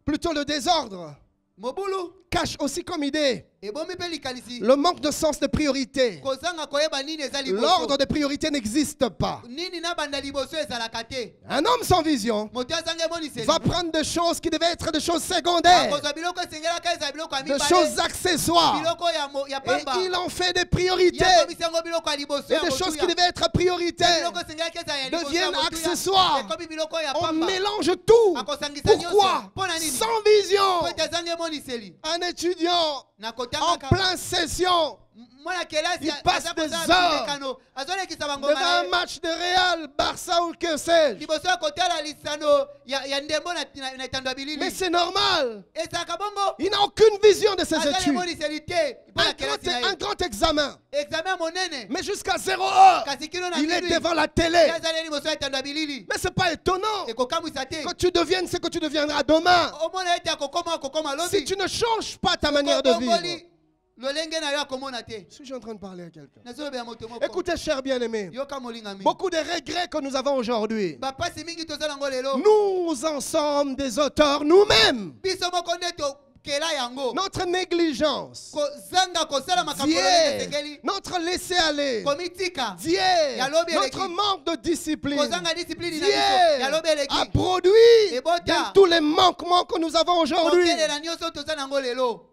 plutôt le désordre, Mobulu. cache aussi comme idée Ebomi pe likanisi. le manque de sens de priorité. Kozanga koyeba nini eza liboso. L'ordre de priorité n'existe pas. Nini na banda liboso ezalaka te. Un homme sans vision Moto azanga emoniseli. va prendre des choses qui devaient être des choses secondaires, Akozwa biloko esengelaka eza biloko ya des mibale. choses accessoires, Biloko ya et pamba. il en fait des priorités. Yakomisi yango biloko ya liboso Et ya des choses motuya. qui devaient être prioritaires Biloko esengelaki eza ya liboso ya deviennent motuya. accessoires. Ekomi biloko ya On pamba. mélange tout. Akosangisa Pourquoi? nyonso. Pona nini? Sans vision. Po ete azanga emoniseli. Un étudiant Na en kotanga pleine session mwana kelasi il passe aza des kozala heures bilekano. Azolekisa devant bangoma na un ye. match de Real, Barça ou que sais-je. Liboso ya kotala lisano ya ndembo na etando ya Mais bilili. c'est normal. Ezalaka bongo. Il n'a aucune vision de ses Azali études. emoniseli te. Mpona kelasi na Un ye. grand examen. Examen monene. Mais jusqu'à 0 heure, Kasi kino na il est minui. devant la télé. Yazali liboso ya etando ya bilili. Mais c'est pas étonnant Ekokamwisa te. que tu deviennes ce que tu deviendras demain. Omona ete akokoma lobi. Si tu ne changes pas ta manière de vivre. lolenge na yo akomona te. Je suis en train de parler à quelqu'un. Nazolobela moto moko. Écoutez, chers bien-aimés, Yoka molingami. beaucoup de regrets que nous avons aujourd'hui. Bapasi mingi tozala ngo lelo. Nous en sommes des auteurs nous-mêmes. Biso moko nde tokela yango. Notre négligence, Kozanga kosala makambo lolenge tekeli. notre laisser-aller, Komitika. notre manque de discipline Kozanga discipline na biso. Ya lobi a eleki. produit Et bota. dans tous les manquements que nous avons aujourd'hui. Kokelela nyonso tozala ngo lelo.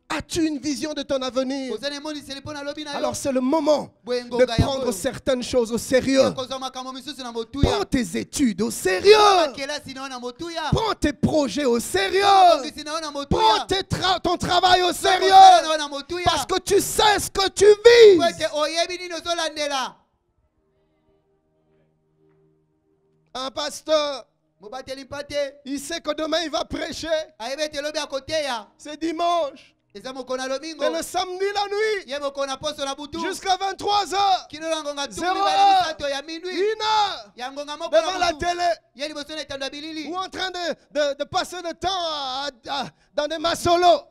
As-tu une vision de ton avenir? Kozana emoniseli mpona lobi na yo. Alors c'est le moment de prendre certaines choses au sérieux. Kozwa makambo misusu na motuya. Prends tes études au sérieux. Kelasi na yo na motuya. Prends tes projets au sérieux. Bongisi na yo na Prends motuya. ton travail au Kosala na sérieux. yo na motuya. Parce que tu sais ce que tu vis. Po ete oyebi nini ozolandela. Un pasteur, Mobateli mpate. il sait que demain il va prêcher. Ayebi ete lobi akoteya. C'est dimanche. Eza moko na lomingo. Mais le samedi la nuit, Ye moko na poso na butu. jusqu'à 23h, Kino na ngonga Zéro tumi bala heure. misato ya minui. 1h, Ya ngonga moko devant la na butu. télé, Ye liboso na etando ya bilili. ou en train de passer le temps dans des masolos.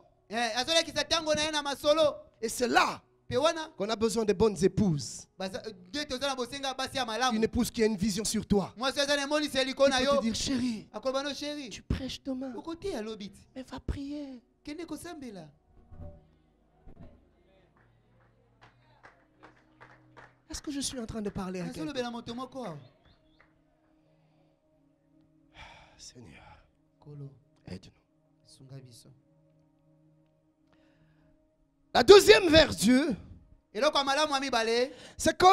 Azolekisa tango na ye na masolo. Et c'est là Pe wana. qu'on a besoin de bonnes épouses. Nde toza na bosenga basi ya Une malamu. épouse qui a une vision sur toi. Mwasi aza na emoniseli ko Qui na peut yo. te dire, chérie, Akoloba no chéri. tu prêches demain. Okoteya lobi ti. Mais va prier. Kende kosambela. Est-ce que je suis en train de parler à quelqu'un? Nazolobela moto moko awa. Seigneur, Kolo. aide-nous. Sunga biso. La deuxième vertu, Eloko ya malamu ya mibale. c'est que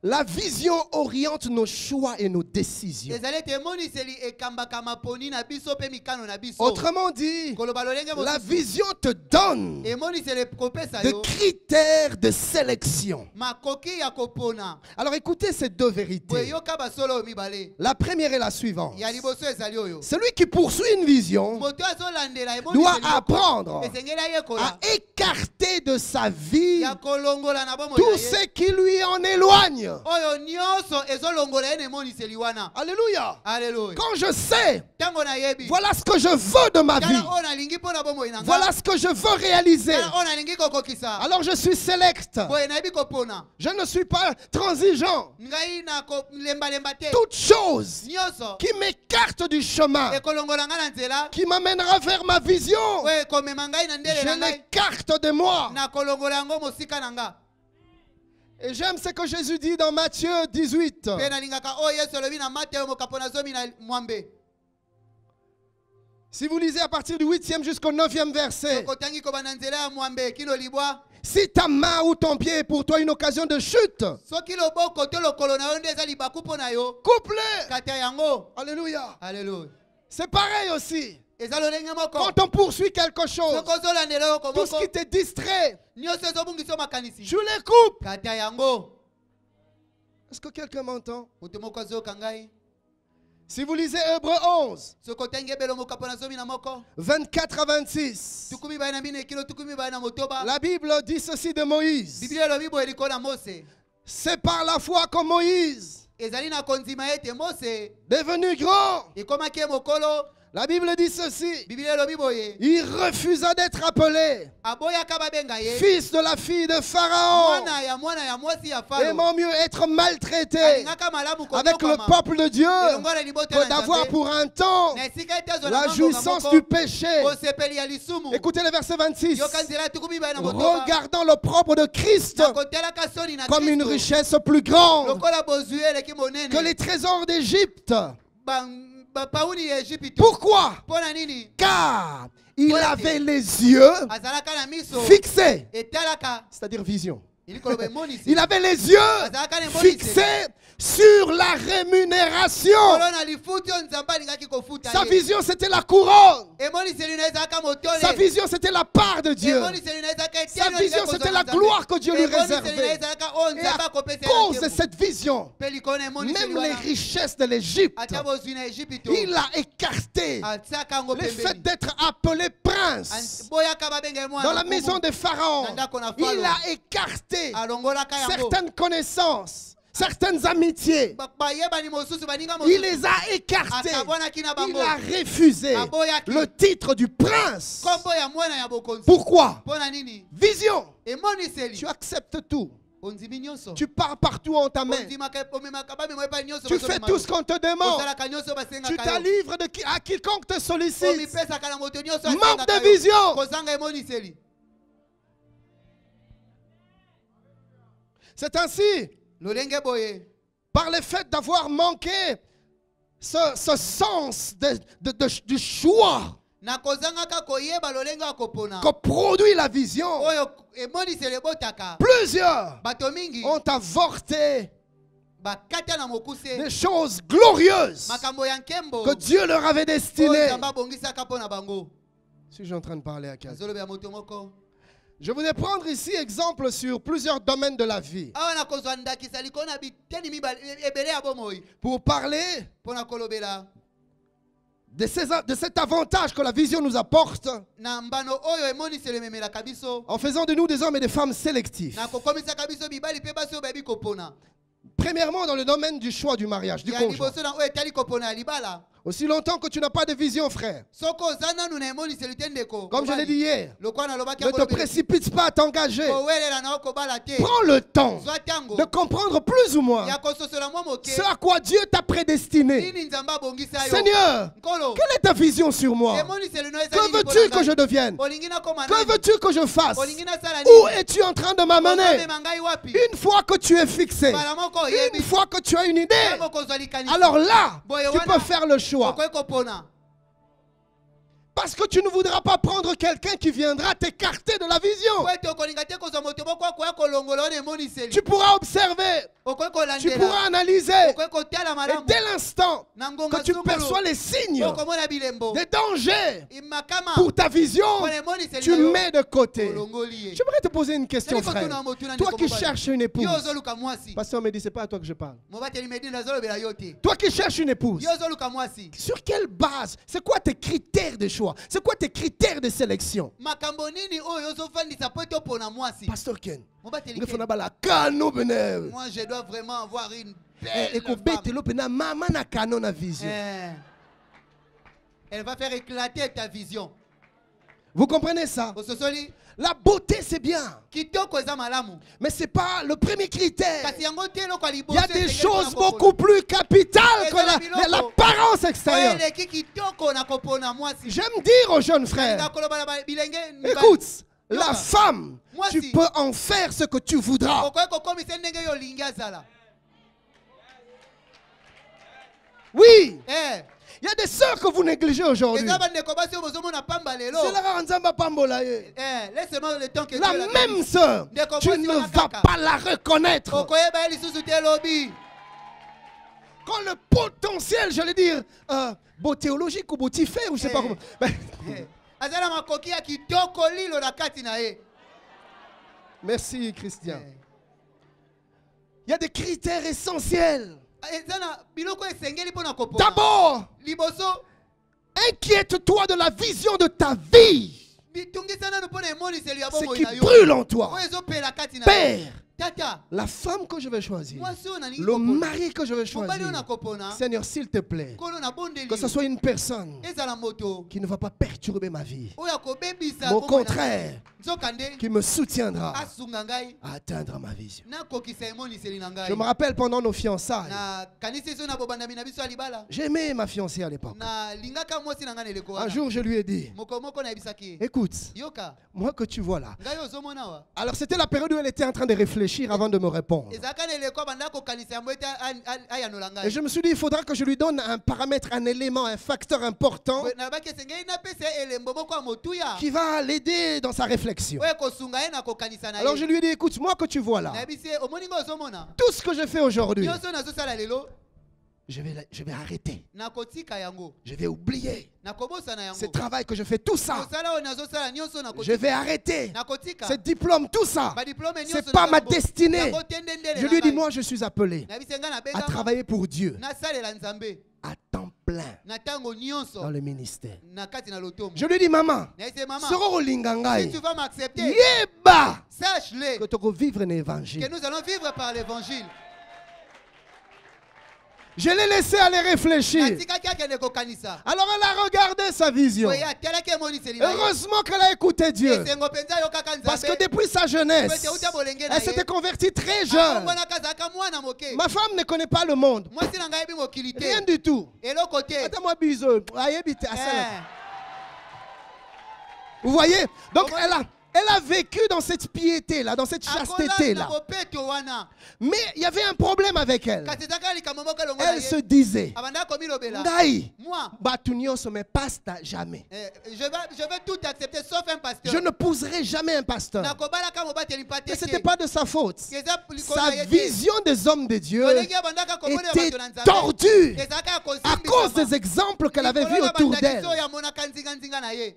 la vision oriente nos choix et nos décisions. Ezali ete emoniseli ekambaka maponi na biso pe mikano na biso. Autrement dit, Koloba lolenge la mosusu. vision te donne Emoniseli kopesa des yo. critères de sélection. Makoki ya kopona. Alors écoutez ces deux Boye vérités. yoka basolo oyo mibale. La première est la suivante. Ya liboso ezali oyo. Celui qui poursuit une vision Moto azolandela doit emoniseli yoko. apprendre Esengeli à ayekola. écarter de sa vie Ya kolongola na bomoi tout na ye. ce qui lui en éloigne. oyo nyonso ezolongola ye na emoniseli wana. Alléluia. Alléluia. Quand je sais, Ntango nayebi voilà ce que je veux de ma vie. tala oyo nalingi mpo na bomoi na nga. Voilà ce que je veux réaliser. Tala oyo nalingi kokokisa. Alors je suis select. Boye nayebi kopona. Je ne suis pas transigeant. Ngai na kolembalemba te. Toute chose Nyonso qui m'écarte du chemin, ekolongola nga na nzela. qui m'amènera vers ma vision, Oyo ekomema ngai na ndele je na ngai. l'écarte de moi. Na kolongola yango mosika na nga. Et j'aime ce que Jésus dit dans Matthieu 18. Pe nalingaka oyo Yesu alobi na Mateyo mokapo na zomi na mwambe. Si vous lisez à partir du 8e jusqu'au 9e verset, Kotangi kobana nzela ya mwambe kino libwa. si ta main ou ton pied est pour toi une occasion de chute, Soki loboko to lokolo na yo nde eza libaku mpo na yo. coupe-le. Kata yango. Alléluia. Alléluia. C'est pareil aussi. Eza lolenge moko. Quand on poursuit quelque chose, Soko ozolandela yo tout ce komoko. qui te distrait, Nyonso ezobungisa makanisi. tu les coupes. Kata yango. Est-ce que quelqu'un m'entend? Moto moko azoyoka ngai. Si vous lisez Hébreux 11, Soko otangi ebelo mokapo na zomi na moko. 24 à 26, Tukumi baye na bino kilo tukumi baye na motoba. la Bible dit ceci de Moïse. Biblia elobi boye liko na Mose. C'est par la foi que Moïse, Ezali na konzima ete Mose devenu grand, ekomaki ye mokolo. la Bible dit ceci, Biblia elobi boye. il refusa d'être appelé Aboyaka babenga ye. fils de la fille de Pharaon, Mwana ya mwasi ya aimant mieux être maltraité Alingaka malamu avec le kobokama. peuple de Dieu Elongo na libota que na d'avoir Nzambe. pour un temps Na esika ete azwa na la mbango jouissance moko. du péché. Osepeli ya lisumu. Écoutez le verset 26. Yoka nzela tukumi baye na motoba. Regardant l'opprobre de Christ Nakotelaka soni na comme une Kristo. richesse plus grande Lokola bozwi eleki monene. que les trésors d'Égypte. Pauli ya Egypte. Pourquoi? Pona nini? Car il avait les yeux Azalaka na miso. fixés, Etalaka. c'est-à-dire vision. Ilikoloba emonisi. Il avait les yeux fixés sur la rémunération. Kolona lifuti yo nzamba alingaki kofuta Sa ye. vision, c'était la couronne. Emoniseli na ezalaka motole. Sa vision, c'était la part de Dieu. Emoniseli na ezalaka Sa etiano vision, ezalaka c'était kozwa la na Nzambe. gloire que Dieu lui Emoniseli na réservait. ezalaka oyo Et Nzambe à akopesa ye cause de na cette vision, Pe likolo emoniseli même les wana. richesses de l'Égypte, Ata bozwi na Egypte. il a écarté Atiaka yango le fait pembeni. d'être appelé prince Boyaka babenga ye mwana dans la nkumu. maison de Pharaon. Na ndako na Pharaon. Il a écarté Alongolaka yango. certaines connaissances, certaines amitiés. Bayebani mosusu baninga Il mosusu. les a écartés. Akabwanaki na Il bango. a refusé le titre du prince. Kombo ya mwana ya bokonzi. Pourquoi? Pona nini? Vision. Emoniseli. Tu acceptes tout. Ondimi nyonso. Tu pars partout où on t'amène. Ondimaka omemaka bamema epai nyonso Tu fais tout ce qu'on te demande. Osalaka nyonso basengaka Tu yo. t'alivres à quiconque te sollicite. Omipesaka na moto nyonso Manque asengaka de yo. vision. Kozanga emoniseli. C'est ainsi, Lolenge boye. par le fait d'avoir manqué ce sens du choix Na kozangaka koyeba lolenge akopona. que produit la vision. Oyo emoniseli ebotaka. Plusieurs Bato mingi ont avorté bakata na mokuse. des choses glorieuses Makambo ya nkembo. que Dieu leur avait Oyo destinées. Nzambe abongisaka mpo na bango. Si je suis en train de parler à quelqu'un. Azoloba ya moto moko. Je voudrais prendre ici exemple sur plusieurs domaines de la vie Awa na kozwa ndakisa likolo na biteni mibale ebele ya bomoi. pour parler Mpo na kolobela. de cet avantage que la vision nous apporte Na mbano oyo emoniseli ememelaka biso. en faisant de nous des hommes et des femmes sélectifs. Na kokomisaka biso bibali mpe basi oyo bayebi kopona. Premièrement, dans le domaine du choix du mariage, du Ya conjoint. liboso na oyo etali kopona ya libala. Aussi longtemps que tu n'as pas de vision, frère, Soko oza nanu na emoniseli te ndeko. comme je l'ai dit hier, Lokwa nalobaki ne te précipite pas à t'engager. kowelela na okobala te. Prends le temps Zwa ntango. de comprendre plus ou moins Ya kososola mwa moke. ce à quoi Dieu t'a prédestiné. Nini Nzambe abongisa yo. Seigneur, Nkolo. quelle est ta vision sur moi? Emoniseli no ezali Que libola veux-tu que ngai. je devienne? Olingi nakoma Que nani? veux-tu que je fasse? Olingi nasala Où nini? es-tu en train de m'amener? Ozomema ngai wapi? Une fois que tu es fixé, Bala moko oyebi. une fois que tu as une idée, Ntango kozwa likanisi. alors là, Boye tu wana, peux faire le choix. okoki kopona. Parce que tu ne voudras pas prendre quelqu'un qui viendra t'écarter de la vision. Po ete okolinga te kozwa moto moko akoya kolongola oyo emoniseli. Tu pourras observer, Okoki tu kolandela. pourras analyser. Okoki kotala Et malamu. dès l'instant Na ngonga que tu songolo, perçois les signes okomona bilembo. des dangers Imakama. pour ta vision, Pona emoniseli tu na yo, mets de côté. olongoli ye. J'aimerais te poser une question, Nali frère. kotuna motuna Toi ndeko qui mobali. cherches une épouse. Yo ozoluka mwasi. Pasteur me dit, c'est pas à toi que je parle. Mobateli medina azolobela yo te. Toi qui cherches une épouse. Yo ozoluka mwasi. Sur quelle base? C'est quoi tes critères de choix? C'est quoi tes critères de sélection? Makambo nini oyo ozofandisa po ete opona mwasi? Pasteur Ken, Mobateli Il ke. faut na bala kano bene. Moi, je dois vraiment avoir une belle Et ko femme. betelo pena mama na kano na vision. Elle va faire éclater ta vision. Vous comprenez ça? Ososoli, La beauté c'est bien, kitoko eza malamu. mais c'est pas le premier critère. Kasi yango te eloko ya Il liboso y a des esengeli choses mpona beaucoup plus capitales que Ezala biloko. l'apparence kopona. extérieure. Oyo eleki kitoko na kopona mwasi. J'aime dire aux jeunes Nalinga frères, koloba na bilenge mibali. écoute, la Yoka. femme, Moi tu si. peux en faire ce que tu voudras. Okoki kokomisa ndenge yo olingi azala. Oui, Eh, il y a des sœurs que vous négligez aujourd'hui. eza bandeko basi oyo bozomona pamba lelo. C'est la Nzamba Pambola ye. Laisse-moi le temps que La Dieu l'a même donné. sœur, Ndeko tu basi ne wana vas kaka. pas la reconnaître. Okoyeba ye lisusu te lobi. Quand le potentiel, j'allais dire, beau théologique ou beau tifé, ou je sais pas comment. Azala makoki ya kitoko lilo na kati na ye. Merci Christian. Il y a des critères essentiels. Eza na biloko esengeli mpona kopona. D'abord, Liboso, inquiète-toi de la vision de ta vie. bitungisa nanu mpona emoniseli ya Ce bomoi qui na yo. brûle en toi. Oyo ezopela kati na yo. Père, Tata, la femme que je vais choisir, mwasi oyo nalingi le kopona. mari que je vais Mobali oyo choisir, nakopona. Seigneur, s'il te plaît, Kolo na bondeli. que ce soit une personne Ezala moto. qui ne va pas perturber ma vie, Oyo akobebisa mais au bomoi na contraire, ngai. Nzokande qui me soutiendra asunga ngai. à atteindre ma vision. Nakokisa emoniseli na ngai. Je me rappelle pendant nos fiançailles, Na kanisi so na bobandami na biso ya libala. j'aimais ma fiancée à l'époque. Na lingaka mwasi na ngai na eleko Un wana. jour, je lui ai dit, Moko moko na yebisaki ye. écoute, Yoka, moi que tu vois là. ngai ozomona wa. Alors c'était la période où elle était en train de réfléchir avant de me répondre. Ezaka na eleko banda kokanisa yango ete ayanola ngai. Et je me suis dit, il faudra que je lui donne un paramètre, un élément, un facteur important Nabaki esengeli napesa elembo moko ya motuya. qui va l'aider dans sa réflexion. Oyo kosunga ye na kokanisa na Alors je ye. lui ai dit, écoute, moi que tu vois là, Nayebisi ye omoni ngai ozomona. tout ce que je fais aujourd'hui, Nyonso nazosala lelo je vais arrêter. nakotika yango. Je vais oublier Nakobosana ce yango. travail que je fais, tout ça. Kosala oyo nazosala nyonso Je nakotika. vais arrêter. Nakotika. Ce diplôme, tout ça. Badiplome nyonso C'est pas ma nazosala bo. destinée. Yango tendendele Je na lui ai dit, ngai. moi je suis appelé Nayebisi ngai à nabengama. travailler pour Dieu Nasalela Nzambe. à temps plein Na ntango dans nyonso. le ministère. Na kati na lotomo. Je lui ai dit, maman, Nayebisi maman. soro Si lingangai, tu vas m'accepter, yeba sache-le que tu vas vivre un que évangile. nous allons vivre par l'évangile. Je l'ai laissé aller réfléchir. Natikaki akende kokanisa. Alors elle a regardé sa vision. Oyo atalaki emoniseli na ye. Heureusement qu'elle a écouté Dieu. Esengo penza yokaka Parce que Nzambe. depuis sa jeunesse, elle s'était convertie très jeune. Akombonaka azalaka mwana moke. Ma femme ne connaît pas le monde. Mwasi na ngai yebi mokili te. Rien du tout. Eloko te. Attends-moi, bisous. Eh. Vous voyez? Donc Comment- elle a vécu dans cette piété-là, dans cette Akola chasteté-là. na bopeto wana. Mais il y avait un problème avec elle. Kasi ezalaka likambo moko elongo na Elle se ye. disait, Abanda komilobela. Ngai, Moi, batu nyonso me pasta jamais. je vais tout accepter sauf un pasteur. Je ne pouserai jamais un pasteur. Nakobalaka mobateli mpa te Mais ce te. n'était pas de sa faute. Eza likolo Sa na ye te. vision des hommes de Dieu Olingi abandaka komona était bato na Nzambe. tordue Ezalaka ya à kosimbisama. cause des exemples qu'elle avait vus autour d'elle. Oyo amonaka nzinga na ye.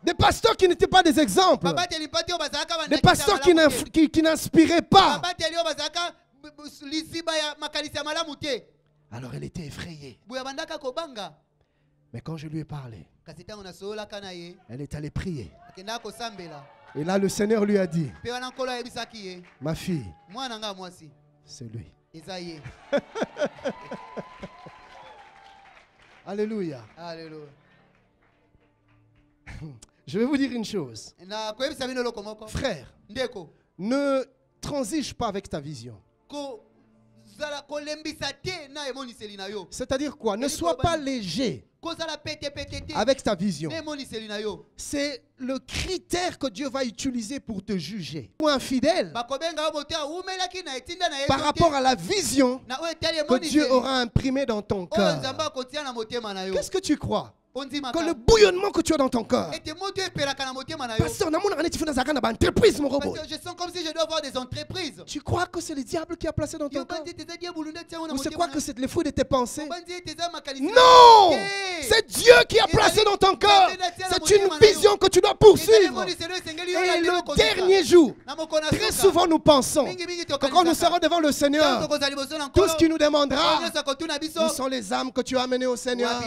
Des pasteurs qui n'étaient pas des exemples. Babateli mpa te oyo bazalaka Des bandakisa pasteurs malamu te. qui n'inspiraient pas. Babateli oyo bazalaka lisiba ya makanisi ya malamu te. Alors elle était effrayée. Boye abandaka kobanga. Mais quand je lui ai parlé, Kasi ntango nasololaka na ye, elle est allée prier. akendaka kosambela. Et là, le Seigneur lui a dit, Mpe wana nkolo ayebisaki ye, ma fille, mwana nga mwasi, c'est lui. eza ye. Alléluia. Alléluia. Je vais vous dire une chose. Na koyebisa bino eloko moko. Frère, Ndeko, ne transige pas avec ta vision. kozala kolembisa te na emoniseli na yo. C'est-à-dire quoi? Ne sois pas léger Kozala pete pete te. avec ta vision. Na emoniseli na yo. C'est le critère que Dieu va utiliser pour te juger. Ou infidèle Bakobenga yo moto awumelaki na etinda na ye. par rapport à la vision na oyo etali que Dieu emoniseli. aura imprimée dans ton Oyo cœur. Nzambe akotia na motema na yo. Qu'est-ce que tu crois? Ondimaka. Que le bouillonnement que tu as dans ton cœur. Ete moto epelaka na motema na yo. Pasteur, entreprise, mon robot. Parce que je sens comme si je dois avoir des entreprises. Tu crois que c'est le diable qui a placé dans ton Yo cœur? bandi teza dia bulunda tia na Ou c'est motema quoi na que c'est le fruit de tes pensées? bandi teza makanisi. Non! Hey! C'est Dieu qui a placé dans ton cœur. C'est une vision que tu dois poursuivre. Et le dernier jour, très souvent nous pensons que quand nous serons devant le Seigneur, tout ce qu'il nous demandera, où sont les âmes que tu as amenées au Seigneur?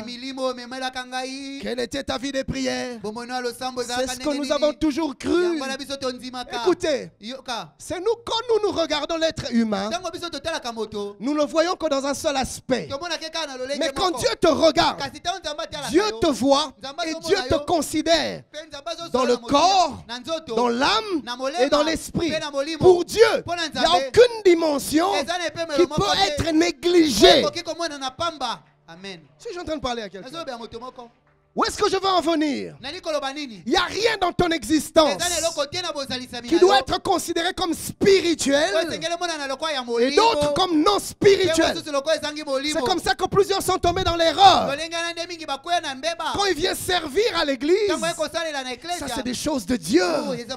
Quelle était ta vie de prière? bomoi na losambo C'est ezalaka ce que ndenge nous nini? avons toujours cru. Yango na biso tondimaka. Écoutez, Yoka. c'est nous, quand nous regardons l'être humain, Ntango biso totalaka moto, nous ne voyons que dans un seul aspect. tomonaka kaka na lolenge Mais quand moko. Dieu te regarde, Kasi ntango Nzambe atalaka Dieu yo, te voit Nzambe et azomona Dieu te yo, considère mpe Nzambe azosola dans le na motia, corps, na nzoto, dans l'âme na molema, et dans l'esprit. mpe na molimo. Pour Dieu, Mpo na il n'y a Nzambe, aucune dimension eza na epemelo qui moko peut te, être négligée. okoki komona na pamba. Amen. Si je suis en train de parler à quelqu'un, Nazoloba moto moko. où est-ce que je veux en venir? Nali koloba nini? Il n'y a rien dans ton existence Eza na eloko te na bozalisami qui na doit yo. être considéré comme Oyo spirituel esengeli mona na lokwa ya et molimo. d'autres comme non Pe spirituel. mosusu lokwa ezangi molimo. C'est comme ça que plusieurs sont tombés dans l'erreur. Lolenge na nde mingi bakwea na mbeba. Quand ils viennent servir à l'église, Ntango ekosalela na ça eklesia. c'est des choses de Dieu,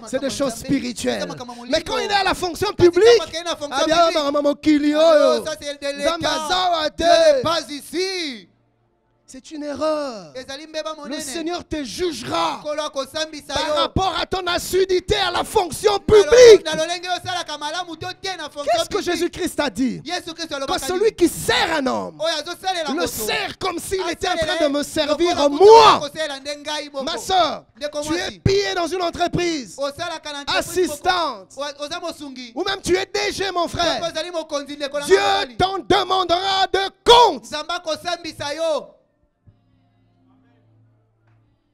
c'est des choses spirituelles. Mais Mais quand il est à la fonction Kasi publique, ntango akei na fonction ah bien, publique, maman Kilio, oh, ça c'est de Nzambe l'État. azawa Dieu n'est te. pas ici. C'est une erreur. Ezali mbeba Le monene. Seigneur te jugera Kolo akosambisa par yo. rapport à ton assiduité à la fonction publique. Na lolenge osalaka malamu to te na fonction Qu'est-ce que publique. Jésus-Christ a dit? Yesu Kristo Que alobaka celui nini? qui sert un homme Oyo azosalela le moto. sert comme s'il était en Asalela train de me ye, servir lokola kutu moi. akosalela nde ngai moko. Ma soeur, Ndeko tu es mwasi. payé dans une entreprise, Osalaka na entreprise moko. assistante, Oza mosungi. ou même tu es DG, mon frère. Soko ozali mokonzi ndeko na Dieu mobali. t'en demandera de compte. Nzambe akosambisa yo.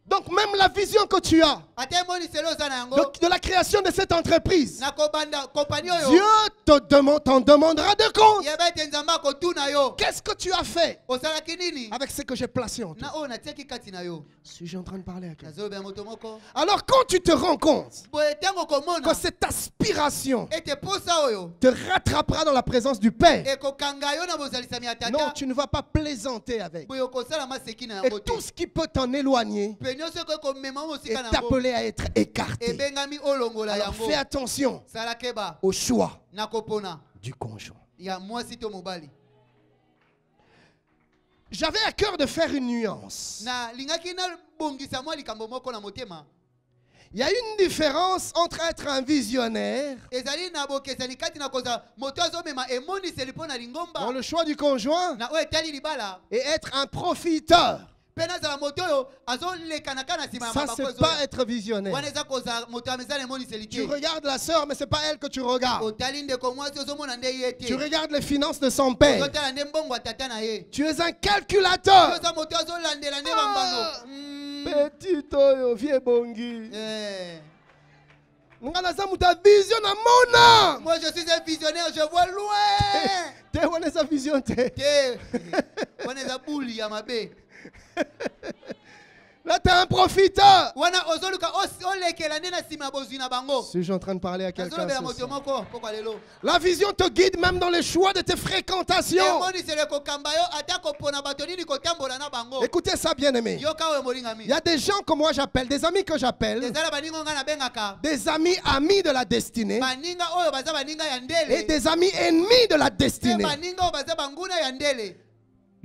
Donc même la vision que tu as Ate emoniseli oza na yango. de la création de cette entreprise, Na kobanda kompani oyo. Dieu t'en demandera de compte. Yeba ete Nzambe akotuna yo. Qu'est-ce que tu as fait Osalaki nini? avec ce que j'ai placé en toi? Na oyo natiaki kati na yo. Suis-je en train de parler à quelqu'un? Nazoloba moto moko. Alors quand tu te rends compte Boye ntango komona que cette aspiration ete posa oyo te rattrapera dans la présence du Père, ekokanga yo na bozalisami ya non, tata. tu ne vas pas plaisanter avec. Boye okosala maseki na Et yango te. tout ce qui peut t'en éloigner Pe nyonso ekomema est mosika na yango. appelé à être écarté. Ebengami olongola Alors yango. fais attention Sala keba au choix na kopona du conjoint. ya mwasi to mobali. J'avais à cœur de faire une nuance. Na lingaki na bongisa mwa likambo moko na motema. Il y a une différence entre être un visionnaire Ezali na bokesani kati na koza moto azomema emoniseli mpo na dans lingomba. le choix du conjoint Na oyo etali libala. et être un profiteur. Pe nazala moto oyo azolekanaka na nsima ya Ça, mabako c'est ezoya. pas être visionnaire. Wana eza koza moto ameza na emoniseli Tu te. regardes la sœur, mais c'est pas elle que tu regardes. Otali ndeko mwasi ozomona nde ye te. Tu regardes les finances de son père. Ozotala nde mbongo ya tata na ye. Tu es un calculateur. Oza moto azolandela nde bambano. Petit oyo, vieux bongi. Eh. Nga naza muta vision na mona. Moi je suis un visionnaire, je vois loin. Te wana sa vision te. Te. Wana eza buli ya mabe. Là, tu es un profiteur. Wana ozoluka olekela nde na nsima ya bozwi na bango. Suis-je en train de parler à quelqu'un Nazolobela ce moto soir? moko pokwa lelo. La vision te guide même dans les choix de tes fréquentations. Emoniseli kokamba yo ata kopona bato nini kotambola na bango. Écoutez ça, bien aimé. Yoka oyo Il molingami. y a des gens que moi j'appelle, des amis que j'appelle, Ezala baninga nga nabengaka. des amis amis de la destinée Baninga oyo baza baninga ya et ndele. des amis ennemis de la Pe destinée. baninga oyo baza banguna ya ndele.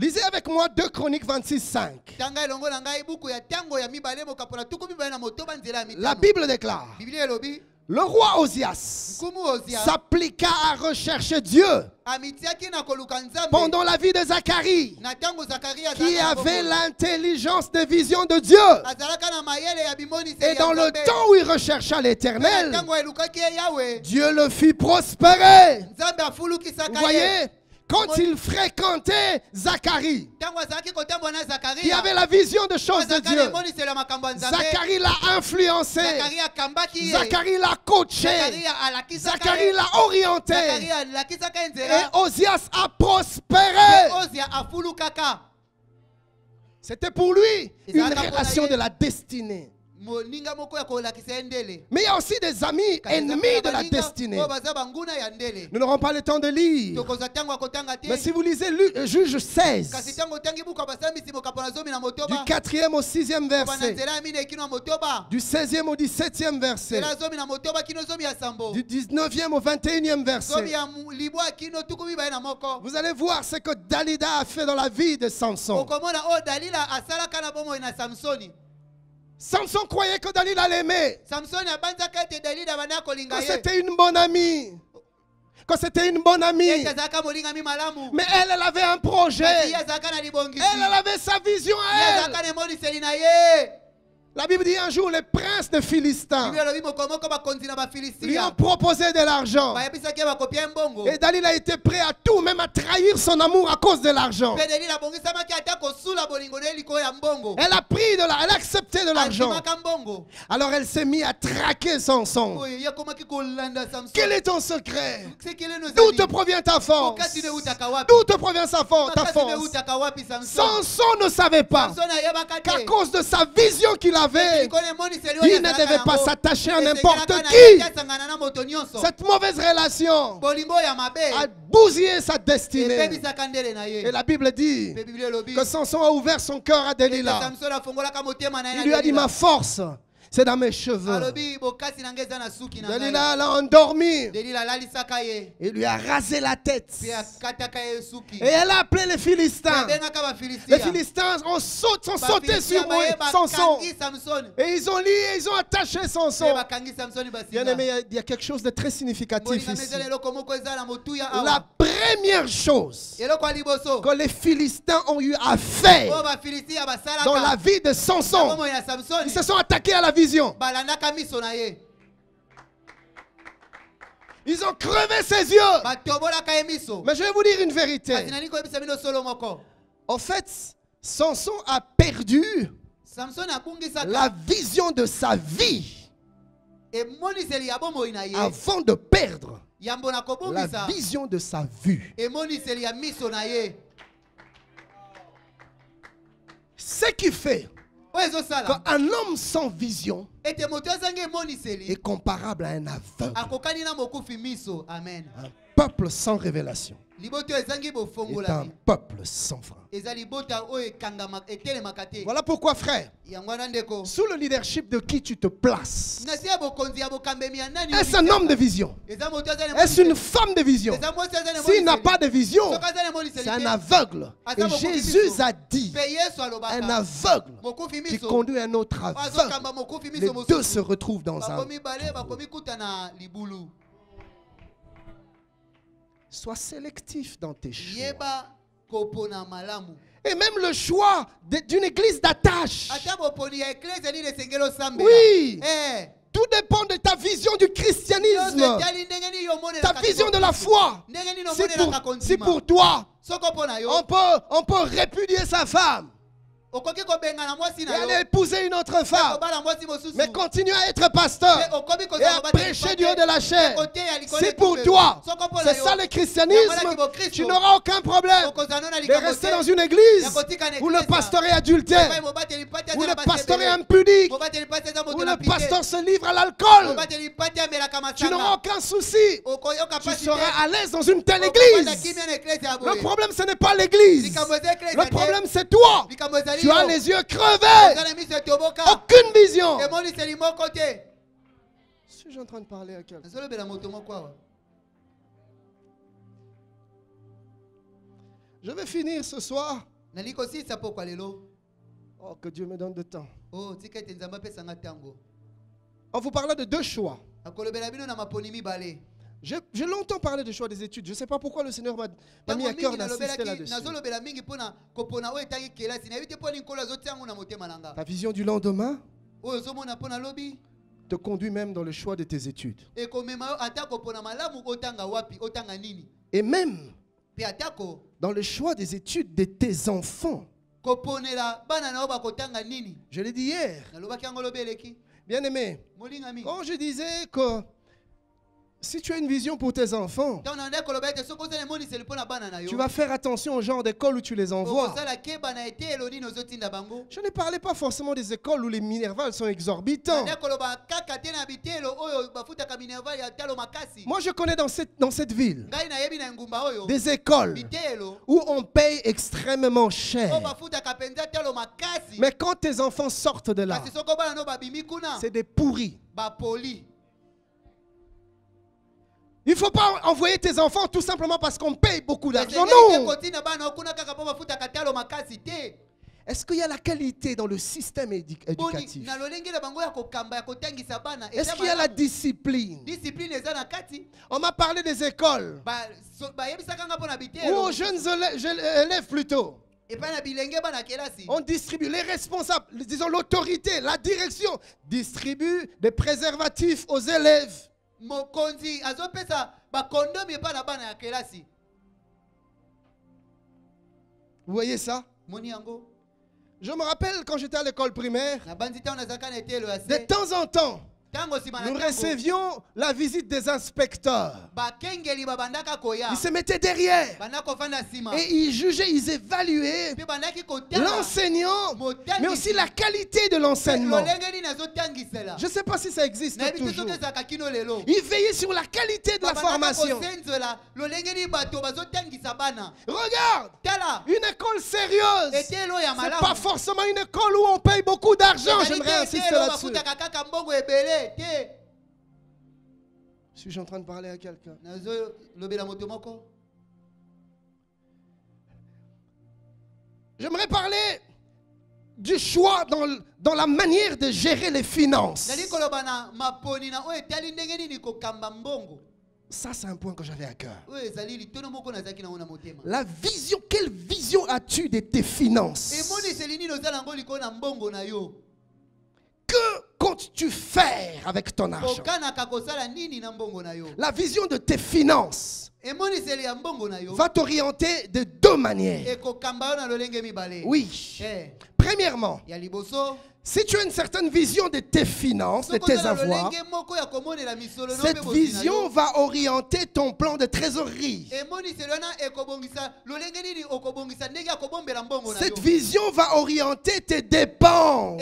Lisez avec moi 2 Chroniques 26:5. Tanga elongo na ngai buku ya tango ya mibale mokapona tuku mibale na motoba nzela ya La mitano. Bible déclare, Biblia elobi le roi Osias nkumu Ozia s'appliqua à rechercher Dieu amitiaki na koluka nzambe pendant la vie de Zacharie, na tango Zakaria qui azalaka na avait bomoi. l'intelligence de vision de Dieu. Azalaka na mayele ya bimoniseli Et ya dans le Nzambe. temps où il rechercha Pe na l'Éternel, tango elukaki ye Yawe Dieu le fit prospérer. nzambe Vous afulukisaka ye. voyez, quand il fréquentait Zacharie, Tango azalaki kotambola na qui Zakaria avait la vision de choses de azalaka na Dieu, emoniseli ya makambo ya Nzambe. Zacharie l'a influencé, Zakaria akambaki ye. Zacharie l'a coaché, Zakaria alakisaka Zacharie ye. l'a orienté, Zakaria alakisaka ye et nzela. Osias a prospéré. Ozia afulukaka. C'était pour lui une Ezalaka relation mpona ye. de la destinée. Moninga moko ya kolakisa ye ndele. Mais il y a aussi des amis ennemis de la destinée. oyo baza banguna ya ndele. Nous n'aurons pas le temps de lire. Tokozwa ntango ya kotanga te. Mais si vous lisez Juge Kasi 16, ntango otangi buku ya basambisi mokapona zomi na du motoba. 4e au 6e Kobana verset, nzela ya mine kino ya motoba. du 16e au 17e verset, Nzela zomi na motoba kino zomi ya sambo. du 19e au 21e Zomi verset, ya libwa kino tuku mibale na moko. vous allez voir ce que Dalida a fait dans la vie de Samson. Okomona oyo Dalila asalaka na bomoi na Samsoni. Samson croyait que Dalila l'aimait, Samsoni abanzaka ete Dalila bana kolinga que ye. c'était une bonne amie, que c'était une bonne amie. ete azalaka molingami malamu. Mais elle avait un projet. Ye azalaka na libongisi. Elle avait sa vision Ye à elle. azalaka na emoniseli na ye. La Bible dit un jour, les princes de Philistins Biblia elobi mokomoko bakonzi na lui bafilistia ont proposé de l'argent. bayebisaki ye bakopia mbongo. Et Dalila a été prêt à tout, même à trahir son amour à cause de l'argent. Mpe Delila abongisamaki ata kosula bolingo na ye likolo ya mbongo. Elle a pris elle a accepté de l'argent. Andimaka mbongo. Alors elle s'est mise à traquer Samson. Oyo ye akomaki kolanda Samson. Quel est ton secret? C'est quel est nos D'où amis? te provient ta force? Makasi neutaka wapi? D'où te provient ta Makasi force? neutaka wapi Samson? Samson ne savait pas Samson ayebaka qu'à te. cause de sa vision qu'il avait, Likolo ya emoniseli oyo il ne azalaka devait pas yango. s'attacher à Esengelaka n'importe na qui. ye asangana na moto nyonso. Cette mauvaise relation Bolingo ya mabe a bousillé sa destinée. ebebisaka ndele na ye. Et la Bible dit Mpe Biblia elobi que Samson a ouvert son cœur à Delilah. Samson afongolaka motema na ye Il na lui a dit, Delila. ma force, c'est dans mes cheveux. Alobi bokasi na ngai eza na suki na ngai. Delilah l'a endormi. Delila alalisaka ye Il lui a rasé la tête. mpe akataka ye suki. Et elle a appelé les Philistins. Abengaka Les bafilistia. Philistins sont sautés Bafilistia sur baye Samson. bakangi Samson. Et ils ont lié, ils ont attaché Samson. Mpe bakangi Samson Bien basinga. aimé, il y a quelque chose de très significatif Bolinga ici. mezela eloko moko eza na motuya La awa. première chose Eloko ya liboso que les Philistins ont eu à faire oyo bafilistia basalaka dans la vie de na Samson, bomoi ya Samson ils se sont attaqués à la vision. balandaka miso na ye. Ils ont crevé ses yeux. Batobolaka ye miso. Mais je vais vous dire une vérité. Kasi nani koyebisa bino solo moko. En fait, Samson a perdu Samson abungisaka la vision de sa vie emoniseli ya bomoi na ye. avant de perdre Yambo na la kobungisa vision de sa vue. emoniseli ya miso na ye. Ce qui fait Oyo ezosala qu'un homme sans vision ete moto azangi emoniseli est comparable à un aveugle. akokani na mokufi miso. Amen. Un peuple sans révélation Liboto ezangi est un bofongolami peuple sans frein. eza libota oyo ekangama etelemaka te. Voilà pourquoi, frère, Yango wana ndeko sous le leadership de qui tu te places, na se ya bokonzi ya bokambemi ya nani est-ce un homme de vision? eza moto aza na Est-ce une emoniseli. femme de vision? Eza mwasi aza na S'il n'a emoniseli. pas de vision, Soki aza na emoniseli c'est un te, aveugle. Et Jésus a dit, mpe Yesu un alobaka aveugle mokufi qui miso conduit un autre aveugle. azokamba mokufi Les miso deux mosusu. se retrouvent dans un. bakomi bale bakomi kuta na libulu. Sois sélectif dans tes choix. Yeba kopona malamu. Et même le choix d'une église d'attache. Ata boponi ya eklese ni lesengelo sambela. Oui. Eh. Tout dépend de ta vision du christianisme. Yose tali ndenge ni yomone Ta la vision de la foi. ndenge ni Si nomone la pour, kakontima. si pour toi, Soko pona yo. on peut répudier sa femme Okoki kobenga na mwasi et na yo. aller épouser une autre femme. Kobala mwasi mosusu. Mais continue à être pasteur Mais okomi et kozala à kobata prêcher lipate, du haut de la chair. kote ya likolo C'est pour ekubelo. toi. Soko pona C'est yo. ça le christianisme. Tu n'auras aucun problème Okozana na de likambo rester te. dans une église Yakotika na où le eklesa. pasteur est adultère, Okai mobate lipate où aza na le basi pasteur est ebele. impudique, Mobate lipate eza moto où na le pite. pasteur se livre à l'alcool. Mobate lipate amelaka Tu n'auras masanga. aucun souci. Okoyoka Tu pasi seras te. à l'aise dans une telle Okobanda église. kimia na eklesa ya Le boye. problème, ce n'est pas l'église. Likambo eza eklesa Le te. problème, c'est toi. Likambo ezali Tu as yo. les yeux Eza crevés. na miso etoboka. Aucune vision. Emoniseli moko te. Suis-je en train de parler à quelqu'un? Nazolobela moto moko awa. Je vais finir ce soir. Nali kosilisa pokwa lelo. Oh, que Dieu me donne de temps. Oh, tika ete nzambe apesanga ntango. On vous parla de deux choix. Akolobela bino na maponi mibale. J'ai longtemps parlé du choix des études. Je ne sais pas pourquoi le Seigneur m'a mis à cœur d'insister là-dessus. nazolobela mingi mpona kopona oyo etangi kelasi nayebi te mpo linkolo azotiango na motema na nga Ta vision du lendemain oyo ozomona mpo na lobi te conduit même dans le choix de tes études. ekomema yo atako mpona malamu otanga wapi otanga nini Et même mpe atako dans le choix des études de tes enfants. koponela bana na yo bakotanga nini. Je l'ai dit hier. Nalobaki yango lobi eleki Bien aimé, molingami quand je disais que si tu as une vision pour tes enfants, ntango na nde koloba ete soki ozala emoniseli mpo na bana na yo tu vas faire attention au genre d'école où tu les envoies. okosala keba na eteyelo nini ozotinda bango. Je ne parlais pas forcément des écoles où les minervales sont exorbitants. nde koloba kaka te na bitelo oyo bafutaka minerval ya talo makasi. Moi, je connais dans cette ville ngai nayebi na engumba oyo des écoles bitelo où on paye extrêmement oyo cher. bafutaka mpenza talo makasi. Mais quand tes enfants sortent de là, kasi soki bana no babimi kuna c'est des pourris. bapoli. Il ne faut pas envoyer tes enfants tout simplement parce qu'on paye beaucoup d'argent. Esengeli te Non. kotina bana okuna kaka mpo bafutaka talo makasi te. Est-ce qu'il y a la qualité dans le système Boni, éducatif? na lolenge na bango ya kokamba ya kotangisa bana. Est-ce qu'il y a la discipline? Discipline eza na kati. On m'a parlé des écoles. Ba yebisaka nga pona Ou bitelo. aux jeunes élèves plutôt. Et pas na bilenge bana kelasi. On distribue, les responsables, disons l'autorité, la direction, distribue des préservatifs aux élèves. Mokonzi azopesa ba condom epa na bana ya kelasi. Vous voyez ça? Moni yango. Je me rappelle quand j'étais à l'école primaire, Na bandita on azaka na etelo ya de se. temps en temps, Tango si nous recevions la visite des inspecteurs. ba kengeli ba bandaka koya. Ils se mettaient derrière Bandako fanda sima. et ils jugeaient, ils évaluaient Pe bandaki kotanga. l'enseignant, mais aussi la qualité de l'enseignement. Lolenge ni nazotangisela. Je ne sais pas si ça existe Na biso toujours. kezaka kino lelo. Ils veillaient sur la qualité de la formation. Lolenge ni bato bazotangisa bana. Regarde, Tala. une école sérieuse. Etelo ya C'est malamu. pas forcément une école où on paye beaucoup d'argent. J'aimerais insister là-dessus. Suis-je en train de parler à quelqu'un? J'aimerais parler du choix dans la manière de gérer les finances. Ça, c'est un point que j'avais à cœur. La vision, quelle vision as-tu de tes finances? Que comptes-tu faire avec ton argent? La vision de tes finances va t'orienter de deux manières. Oui. Premièrement, si tu as une certaine vision de tes finances, de tes avoirs, cette vision va orienter ton plan de trésorerie. Cette vision va orienter tes dépenses.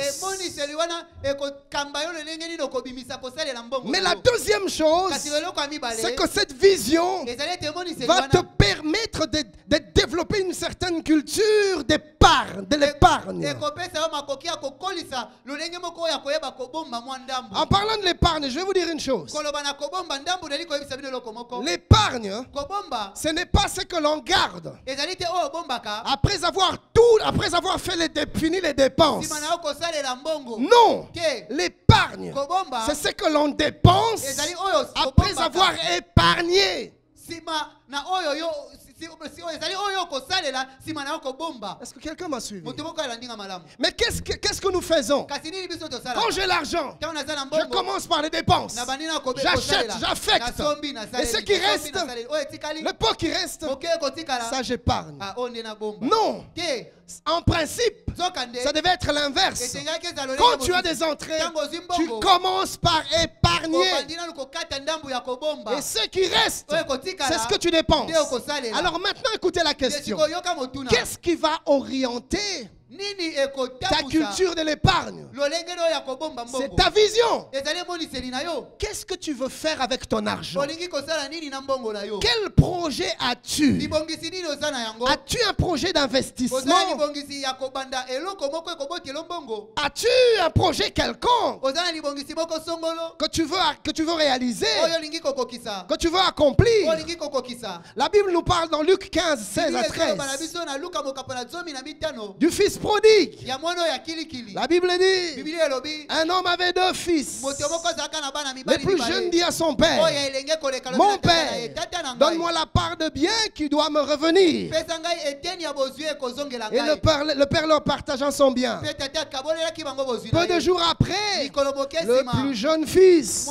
Mais la deuxième chose, c'est que cette vision va te permettre de développer une certaine culture d'épargne, de l'épargne. En parlant de l'épargne, je vais vous dire une chose. L'épargne, ce n'est pas ce que l'on garde. Après avoir fini les dépenses. Non, l'épargne, c'est ce que l'on dépense après avoir épargné. Est-ce que quelqu'un m'a suivi? Mais qu'est-ce que nous faisons? Quand j'ai l'argent, je commence par les dépenses. J'achète, j'affecte. Et ce qui reste, le peu qui reste, ça j'épargne. Non. En principe, ça devait être l'inverse. Quand tu as des entrées, tu commences par épargner. Et ce qui reste, c'est ce que tu dépenses. Alors maintenant, écoutez la question. Qu'est-ce qui va orienter ta culture de l'épargne? C'est ta vision. Qu'est-ce que tu veux faire avec ton argent? Quel projet as-tu? As-tu un projet d'investissement? As-tu un projet quelconque que tu veux réaliser, que tu veux accomplir? La Bible nous parle dans Luc 15, 16 à 13 du fils prodigue. La Bible dit, un homme avait deux fils. Le plus jeune dit à son père, mon père, donne-moi la part de bien qui doit me revenir. Et le père leur partageant son bien. Peu de jours après, le plus jeune fils,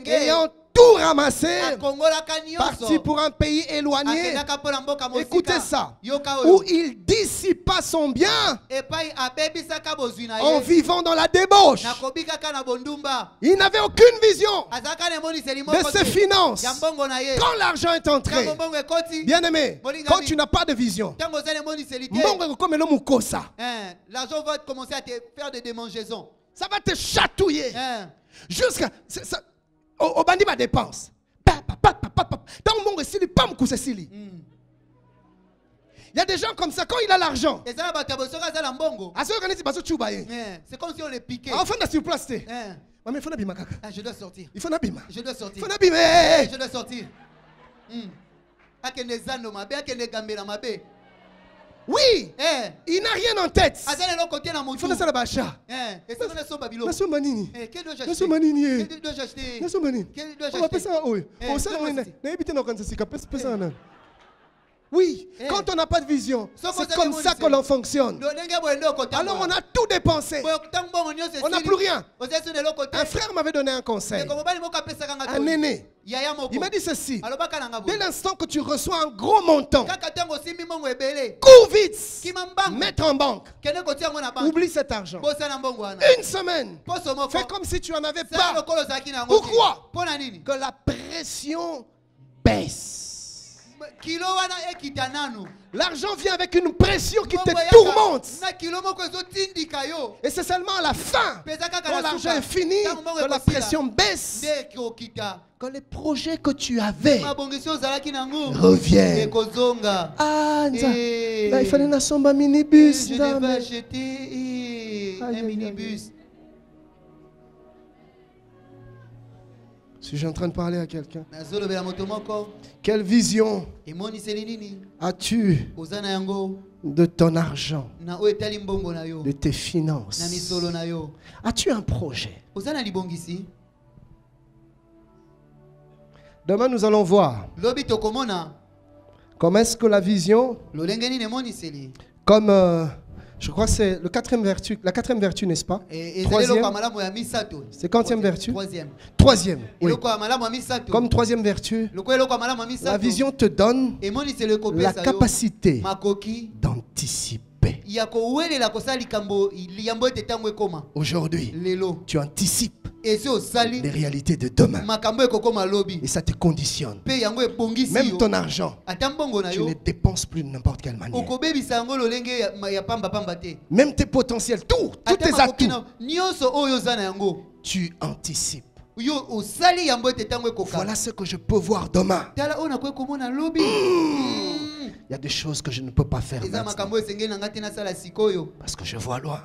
ayant tout ramassé, parti pour un pays éloigné. Écoutez ça, où il dissipa son bien en vivant dans la débauche. Il n'avait aucune vision de ses finances. Quand l'argent est entré, bien aimé, quand tu n'as pas de vision, l'argent va commencer à te faire des démangeaisons. Ça va te chatouiller jusqu'à au bandit ma dépense. Il y a des gens comme ça, quand il a l'argent, c'est comme si on les piquait. Je dois sortir. Il faut n'abîmer. Je dois sortir. Je dois sortir. Oui, Eh. il n'a rien en tête. Azana lo côté na Il motu. faut ça la bacha. Et ça na somba bilo. Naso manini. Quel dois Naso acheter? manini. Quel dois acheter? Naso manini. Quel dois On va acheter? passer ça, oui. Eh, On sait, comment on c'est? n'a évité nos cancer, c'est ça. Oui, Eh. quand on n'a pas de vision, Ça, c'est vous comme avez ça mon que l'on fonctionne. Alors on a tout dépensé. On n'a plus rien. Un frère m'avait donné un conseil. Un aîné. Il m'a dit ceci. Dès l'instant que tu reçois un gros montant, cours vite, mettre en banque. Oublie cet argent. Une semaine. Fais comme si tu n'en avais pas. Pourquoi? Que la pression baisse. L'argent vient avec une pression qui te tourmente. Et c'est seulement à la fin, quand l'argent est fini, que la pression baisse, que les projets que tu avais reviennent. Ah, il fallait un minibus. Je devais acheter un minibus. Si je suis en train de parler à quelqu'un, quelle vision as-tu de ton argent, de tes finances? As-tu un projet? Demain, nous allons voir comment est-ce que la vision, comme je crois que c'est la quatrième vertu, n'est-ce pas? Troisième. C'est quantième vertu? Troisième. Oui. Comme troisième vertu, la vision te donne la capacité d'anticiper. Aujourd'hui, tu anticipes les réalités de demain. Et ça te conditionne. Même ton argent, tu ne dépenses plus de n'importe quelle manière. Même tes potentiels, tous tes atouts, tu anticipes. Voilà ce que je peux voir demain. Il y a des choses que je ne peux pas faire maintenant, parce que je vois loin.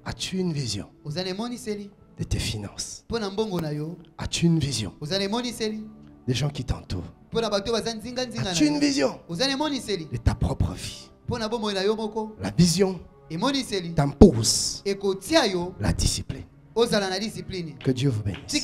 As-tu une vision de tes finances? As-tu une vision des gens qui t'entourent? As-tu une vision de ta propre vie? La vision t'impose la discipline. Que Dieu vous bénisse.